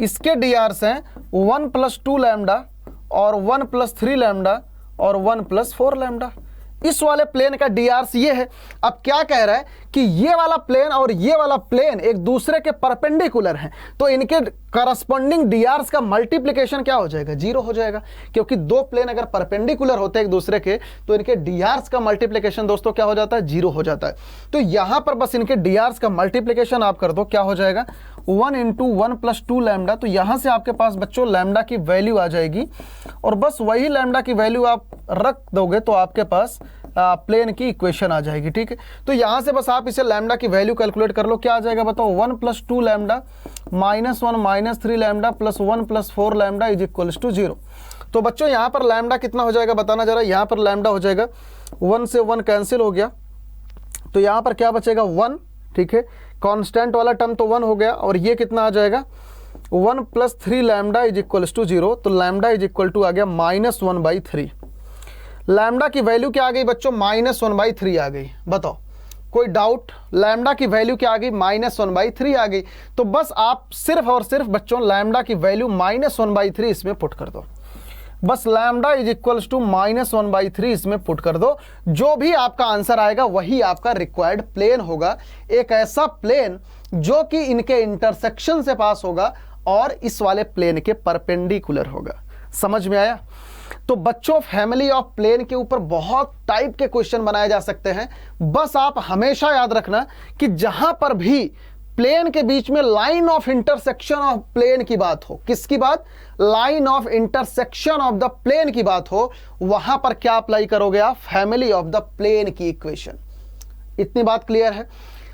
इसके drs हैं 1 प्लस 2 लैम्डा और 1 प्लस 3 लैम्डा और 1 प्लस 4 लैम्डा। इस वाले प्लेन का drs ये है। अब क्या कह रहा है कि ये वाला प्लेन और ये वाला प्लेन एक दूसरे के परपेंडिकुलर हैं, तो इनके करस्पॉन्डिंग drs का मल्टीप्लिकेशन क्या हो जाएगा, 0 हो जाएगा। क्योंकि दो प्लेन अगर परपेंडिकुलर होते हैं एक दूसरे के तो इनके drs का मल्टीप्लिकेशन दोस्तों क्या हो जाता है, 0 हो जाता है। तो यहां पर बस इनके drs का मल्टीप्लिकेशन आप कर दो, क्या हो जाएगा 1 इंटू 1 प्लस 2 लैम्डा। तो यहां से आपके पास बच्चों लैम्डा की वैल्यू आ जाएगी, और बस वही लैम्डा की वैल्यू आप रख दोगे तो आपके पास प्लेन की इक्वेशन आ जाएगी, ठीक है। तो यहां से बस आप इसे लैम्डा की वैल्यू कैलकुलेट कर लो, क्या आ जाएगा बताओ, 1 plus 2 lambda minus 1 minus 3 lambda plus 1 plus 4 lambda is equals to 0। तो बच्चों यहां पर लैम्डा कितना हो जाएगा बताना जरा, यहां पर लैम्डा हो जाएगा 1 से 1 कैंसिल हो गया, तो यहां पर क्या बचेगा 1, ठीक है। कांस्टेंट वाला टर्म तो 1 हो गया, और ये कितना आ जाएगा 1 plus 3 lambda is equals to 0। तो लैम्डा इज इक्वल टू आ गया माइनस 1/3। लैम्डा की वैल्यू क्या आ गई बच्चों, माइनस 1/3 आ गई। बताओ कोई डाउट, लैम्डा की वैल्यू क्या आ गई, माइनस 1/3 आ गई। तो बस आप सिर्फ और सिर्फ बच्चों लैम्डा की वैल्यू माइनस 1/3 इसमें पुट कर दो, बस lambda is equals to minus 1/3 इसमें पुट कर दो। जो भी आपका आंसर आएगा वही आपका रिक्वायर्ड प्लेन होगा, एक ऐसा प्लेन जो कि इनके इंटरसेक्शन से पास होगा और इस वाले प्लेन के परपेंडिकुलर होगा। समझ में आया। तो बच्चों फैमिली ऑफ प्लेन के ऊपर बहुत टाइप के क्वेश्चन बनाए जा सकते हैं, बस आप हमेशा याद रखना कि जहां पर भी प्लेन के बीच में line of intersection of plane की बात हो, किसकी बात, line of intersection of the plane की बात हो, वहां पर क्या अप्लाई करोगे आप, फैमिली ऑफ द प्लेन की इक्वेशन। इतनी बात क्लियर है।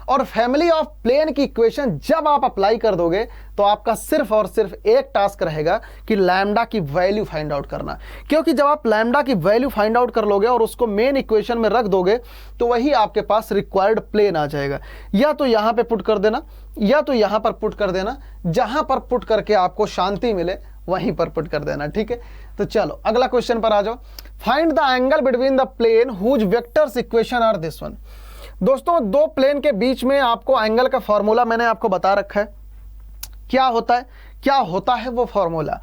और फैमिली ऑफ प्लेन की इक्वेशन जब आप अप्लाई कर दोगे तो आपका सिर्फ और सिर्फ एक टास्क रहेगा कि लैम्डा की वैल्यू फाइंड आउट करना। क्योंकि जब आप लैम्डा की वैल्यू फाइंड आउट कर लोगे और उसको मेन इक्वेशन में रख दोगे तो वही आपके पास रिक्वायर्ड प्लेन आ जाएगा। या तो यहां पे पुट कर देना या तो यहां पर पुट कर देना, जहां पर पुट करके आपको शांति मिले वहीं पर पुट कर देना। ठीक है, तो चलो अगला क्वेश्चन पर आ जाओ। Find the angle between the plane whose vectors equation are this one. दोस्तों दो प्लेन के बीच में आपको एंगल का फॉर्मूला मैंने आपको बता रखा है। क्या होता है वो फॉर्मूला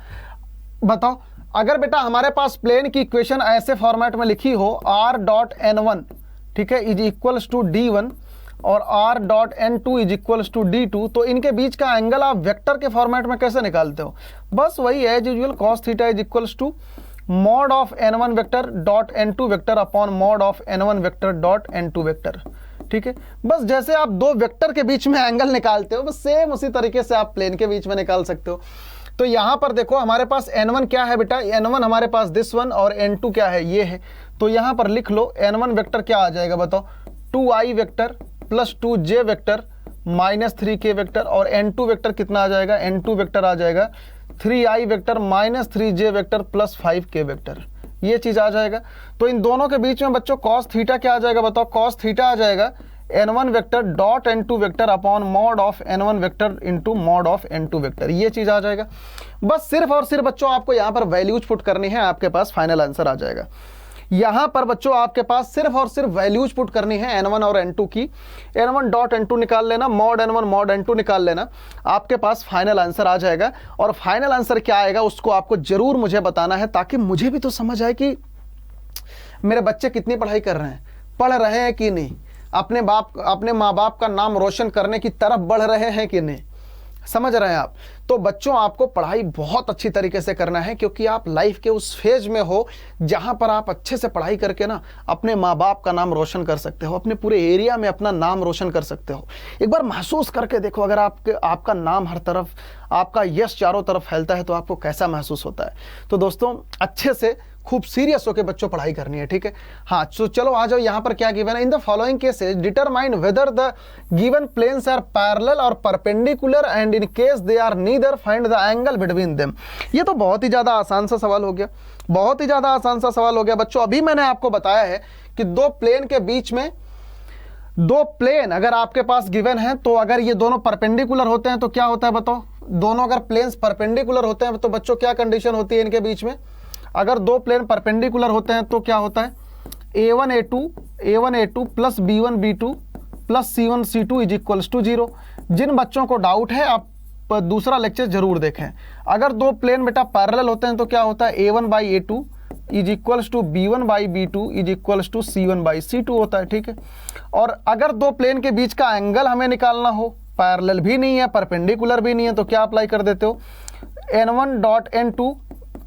बताओ। अगर बेटा हमारे पास प्लेन की इक्वेशन ऐसे फॉर्मेट में लिखी हो r.n1 ठीक है इज इक्वल्स टू d1 और r.n2 is equals to d2, तो इनके बीच का एंगल आप वेक्टर के फॉर्मेट में कैसे निकालते हो? बस वही as usual cos theta is equals to mod of n1 vector dot n2 vector upon mod of n1 vector dot n2 vector. ठीक है, बस जैसे आप दो वेक्टर के बीच में एंगल निकालते हो बस सेम उसी तरीके से आप प्लेन के बीच में निकाल सकते हो। तो यहां पर देखो हमारे पास n1 क्या है बेटा, n1 हमारे पास दिस वन और n2 क्या है ये है। तो यहां पर लिख लो n1 वेक्टर क्या आ जाएगा बताओ, 2i vector plus 2j vector minus 3k vector, और n2 वेक्टर कितना आ जाएगा, n2 वेक्टर आ जाएगा 3i vector minus 3j vector plus 5k vector, ये चीज आ जाएगा। तो इन दोनों के बीच में बच्चों cos थीटा क्या आ जाएगा बताओ, cos थीटा आ जाएगा n1 vector dot n2 vector upon mod of n1 vector into mod of n2 vector, ये चीज आ जाएगा। बस सिर्फ और सिर्फ बच्चों आपको यहां पर वैल्यूज पुट करनी है, आपके पास फाइनल आंसर आ जाएगा। यहां पर बच्चों आपके पास सिर्फ और सिर्फ वैल्यूज पुट करनी है n1 और n2 की, n1 डॉट n2 निकाल लेना, मॉड n1 मॉड n2 निकाल लेना, आपके पास फाइनल आंसर आ जाएगा। और फाइनल आंसर क्या आएगा उसको आपको जरूर मुझे बताना है, ताकि मुझे भी तो समझ आए कि मेरे बच्चे कितनी पढ़ाई कर रहे हैं, पढ़ रहे हैं कि नहीं, अपने माँ बाप का नाम रोशन करने की तरफ बढ़ रहे हैं कि नहीं, समझ रहे हैं आप। तो बच्चों आपको पढ़ाई बहुत अच्छी तरीके से करना है, क्योंकि आप लाइफ के उस फेज में हो जहां पर आप अच्छे से पढ़ाई करके ना अपने माँ बाप का नाम रोशन कर सकते हो, अपने पूरे एरिया में अपना नाम रोशन कर सकते हो। एक बार महसूस करके देखो, अगर आपका नाम हर तरफ, आपका यश चारों तरफ फैलता है तो आपको कैसा महसूस होता है। तो दोस्तों अच्छे से खूब सीरियस होकर बच्चों पढ़ाई करनी है। ठीक है, हाँ तो चलो आ जाओ। यहाँ पर क्या गिवन है, in the following cases determine whether the given planes are parallel और perpendicular and in case they are neither find the angle between them. ये तो बहुत ही ज्यादा आसान सा सवाल हो गया, बहुत ही ज्यादा आसान सा सवाल हो गया बच्चों। अभी मैंने आपको बताया है कि दो प्लेन के बीच में, दो प्लेन अगर आपके पास गिवन है तो अगर ये दोनों परपेंडिकुलर होते हैं तो क्या होता है बताओ, दोनों अगर प्लेन्स परपेंडिकुलर होते हैं तो बच्चों क्या कंडीशन होती है इनके बीच में, अगर दो प्लेन परपेंडिकुलर होते हैं तो क्या होता है, a1 a2 plus b1 b2 plus c1 c2 is equals to 0। जिन बच्चों को डाउट है आप दूसरा लेक्चर जरूर देखें। अगर दो प्लेन बेटा पैरेलल होते हैं तो क्या होता है, a1 by a2 is equals to b1 by b2 is equals to c1 by c2 होता है। ठीक है, और अगर दो प्लेन के बीच का एंगल हमें निकालना हो, पैरेलल भी नहीं है परपेंडिकुलर भी नहीं है, तो क्या अप्लाई कर देते हो, n1 dot n2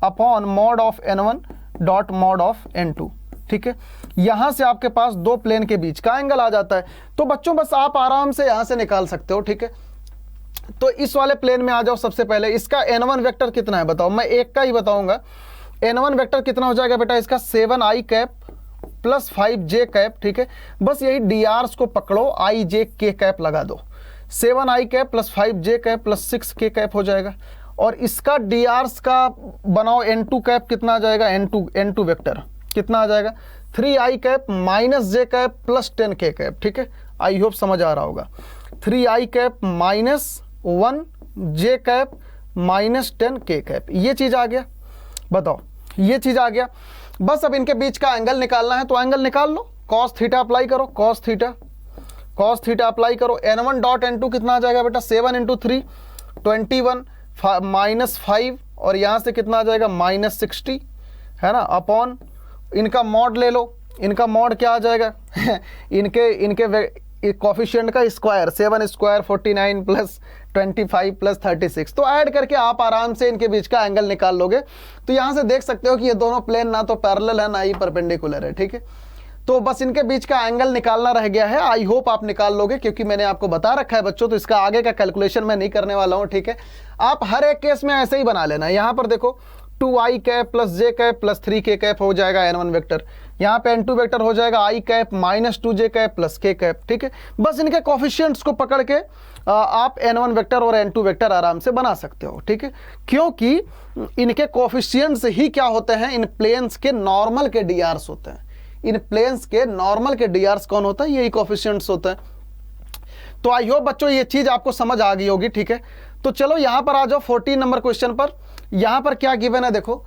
upon mod of n1 dot mod of n2। ठीक है, यहां से आपके पास दो प्लेन के बीच का एंगल आ जाता है। तो बच्चों बस आप आराम से यहां से निकाल सकते हो। ठीक है, तो इस वाले प्लेन में आ जाओ। सबसे पहले इसका n1 वेक्टर कितना है बताओ, मैं एक का ही बताऊंगा। n1 वेक्टर कितना हो जाएगा बेटा, इसका 7i cap plus 5j cap. ठीक है, बस यही drs को पकड़ो, i j k कैप लगा दो, 7i cap plus 5j cap plus 6k cap हो जाएगा। और इसका drs का बनाओ n2 कैप, कितना आ जाएगा, n2 वेक्टर कितना आ जाएगा, 3i cap minus j cap plus 10k cap. ठीक है, आई होप समझ आ रहा होगा, 3i cap minus 1j cap minus 10k cap, ये चीज आ गया। बताओ ये चीज आ गया। बस अब इनके बीच का एंगल निकालना है तो एंगल निकाल लो, cos थीटा अप्लाई करो, cos थीटा अप्लाई करो। n1 डॉट n2 कितना आ जाएगा बेटा, 7 इंटू 3 21 माइनस 5 और यहां से कितना आ जाएगा माइनस 60 है ना, अपॉन इनका मॉड ले लो, इनका मॉड क्या आ जाएगा इनके कोफिशिएंट का स्क्वायर, 7 स्क्वायर 49 प्लस 25 प्लस 36, तो ऐड करके आप आराम से इनके बीच का एंगल निकाल लोगे। तो यहां से देख सकते हो कि ये दोनों प्लेन ना तो पैरेलल है ना ही परपेंडिकुलर है। ठीक है, तो बस इनके बीच का एंगल निकालना रह गया है। आई होप आप निकाल लोगे, क्योंकि मैंने आपको बता रखा है बच्चों, तो इसका आगे का कैलकुलेशन मैं नहीं करने वाला हूं। ठीक है, आप हर एक केस में ऐसे ही बना लेना। यहां पर देखो 2i cap plus j cap plus 3k cap हो जाएगा n1 वेक्टर, यहाँ पे n2 वेक्टर हो जाएगा i cap minus 2j cap plus k cap, ठीक है। बस इनके कोफिशिएंट्स को पकड़ के आप n1 वेक्टर और n2 वेक्टर आराम से बना सकते हो, ठीक है, क्योंकि इनके कोफिशिएंट्स ही क्या होते हैं, इन प्लेन्स के नॉर्मल के drs होते हैं। इन प्लेन्स के नॉर्मल के drs कौन होता है, यही कोफिशिएंट्स होते हैं। तो आई होप बच्चों ये चीज आपको समझ आ गई होगी, ठीक है। तो चलो यहां पर आ जाओ 14 नंबर क्वेश्चन पर। यहां पर क्या गिवन है, देखो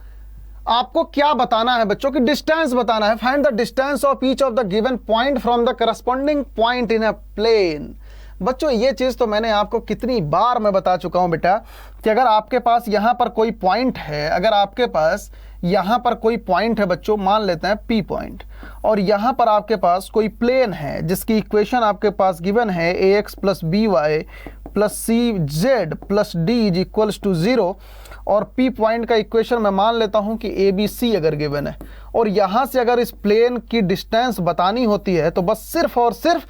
आपको क्या बताना है बच्चों की डिस्टेंस बताना है। Find the distance of each of the given point from the corresponding point in a plane. बच्चों ये चीज तो मैंने आपको कितनी बार मैं बता चुका हूं बेटा कि अगर आपके पास यहां पर कोई पॉइंट है, अगर आपके पास यहां पर कोई पॉइंट है बच्चों, मान लेते हैं P पॉइंट, और यहां पर आपके पास कोई प्लेन है जिसकी इक्वेशन आपके पास गिवन है ax plus B Y plus C Z plus D is equals to 0, और P पॉइंट का इक्वेशन मैं मान लेता हूं कि ABC अगर गिवन है, और यहां से अगर इस प्लेन की डिस्टेंस बतानी होती है तो बस सिर्फ और सिर्फ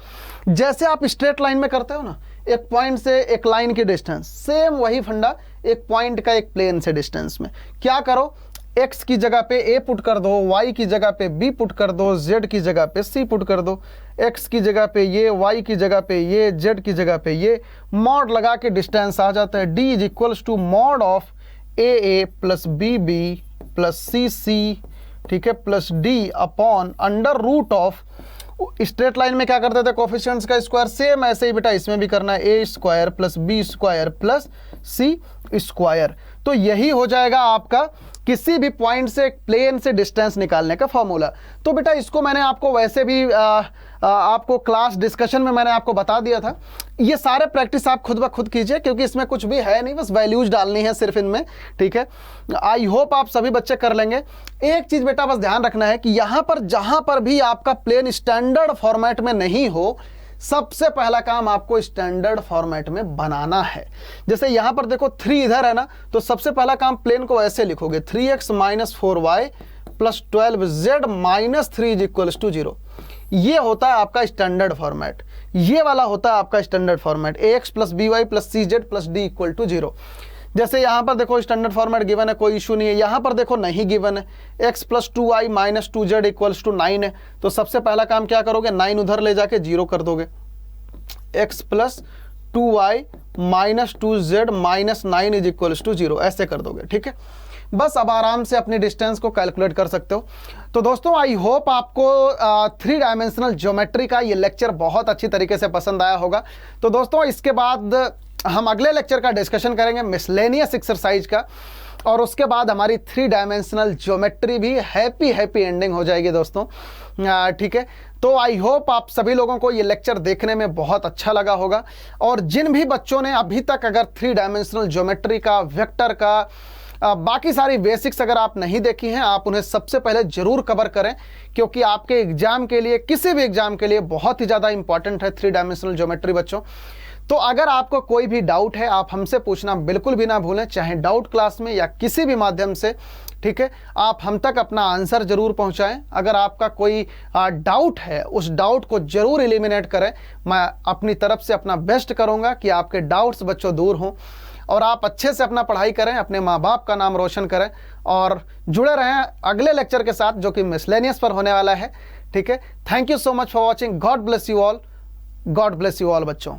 जैसे आप स्ट्रेट लाइन में करते हो ना, एक पॉइंट से एक लाइन की डिस्टेंस, सेम वही फंडा एक पॉइंट का एक प्लेन से डिस्टेंस में क्या करो, x की जगह पे a पुट कर दो, y की जगह पे b पुट कर दो, z की जगह पे c पुट कर दो, x की जगह पे ये, y की जगह पे ये, z की जगह पे ये, मॉड लगा के डिस्टेंस आ जाता है। d is equals to mod of a plus b plus c, ठीक है, plus d upon under root of, straight line में क्या करते थे, कोफिशिएंट्स का स्क्वायर, सेम ऐसे ही बेटा इसमें भी करना है, a square plus b square plus c square. तो यही हो जाएगा आपका किसी भी पॉइंट से प्लेन से डिस्टेंस निकालने का फॉर्मूला। तो बेटा इसको मैंने आपको वैसे भी आपको क्लास डिस्कशन में मैंने आपको बता दिया था। ये सारे प्रैक्टिस आप खुद ब खुद कीजिए, क्योंकि इसमें कुछ भी है नहीं, बस वैल्यूज डालनी है सिर्फ इनमें, ठीक है। आई होप आप सभी बच्चे कर लेंगे। एक चीज बेटा बस ध्यान रखना है कि यहां पर जहां पर भी आपका प्लेन स्टैंडर्ड फॉर्मेट में नहीं हो, सबसे पहला काम आपको स्टैंडर्ड फॉर्मेट में बनाना है। जैसे यहां पर देखो 3 इधर है ना, तो सबसे पहला काम प्लेन को ऐसे लिखोगे, 3x minus 4y plus 12z minus 3 is equals to 0। ये होता है आपका स्टैंडर्ड फॉर्मेट, ये वाला होता है आपका standard format, ax plus B Y plus C Z plus d equal to 0। जैसे यहां पर देखो स्टैंडर्ड फॉर्मेट गिवन है, कोई इशू नहीं है। यहां पर देखो नहीं गिवन है, x plus 2y minus 2z equals to 9 है, तो सबसे पहला काम क्या करोगे, 9 उधर ले जाके 0 कर दोगे, x plus 2y minus 2z minus 9 is equals to 0, ऐसे कर दोगे, ठीक है। बस अब आराम से अपनी डिस्टेंस को कैलकुलेट कर सकते हो। तो दोस्तों आई होप आपको 3 डायमेंशनल ज्योमेट्री का ये लेक्चर बहुत अच्छी तरीके से पसंद आया होगा। तो दोस्तों इसके बाद हम अगले लेक्चर का डिस्कशन करेंगे मिसलेनियस एक्सरसाइज का, और उसके बाद हमारी 3 डायमेंशनल ज्योमेट्री भी हैप्पी एंडिंग हो जाएगी दोस्तों, ठीक है। तो आई होप आप सभी लोगों को ये लेक्चर देखने में बहुत अच्छा लगा होगा, और जिन भी बच्चों ने अभी तक अगर 3 डायमेंशनल ज्योमेट्री का, वेक्टर का, बाकी सारी बेसिक्स अगर आप नहीं देखी हैं, आप उन्हें सबसे पहले जरूर कवर करें, क्योंकि आपके एग्जाम के लिए, किसी भी एग्जाम के लिए बहुत ही ज़्यादा इंपॉर्टेंट है 3 डायमेंशनल ज्योमेट्री बच्चों। तो अगर आपको कोई भी डाउट है, आप हमसे पूछना बिल्कुल भी ना भूलें, चाहे डाउट क्लास में या किसी भी माध्यम से, ठीक है। आप हम तक अपना आंसर जरूर पहुंचाएं। अगर आपका कोई डाउट है, उस डाउट को जरूर एलिमिनेट करें। मैं अपनी तरफ से अपना बेस्ट करूंगा कि आपके डाउट्स बच्चों दूर हों, और आप अच्छे से अपना पढ़ाई करें, अपने माँ बाप का नाम रोशन करें, और जुड़े रहें अगले लेक्चर के साथ जो कि मिसलेनियस पर होने वाला है, ठीक है। Thank you so much for watching. God bless you all, God bless you all बच्चों।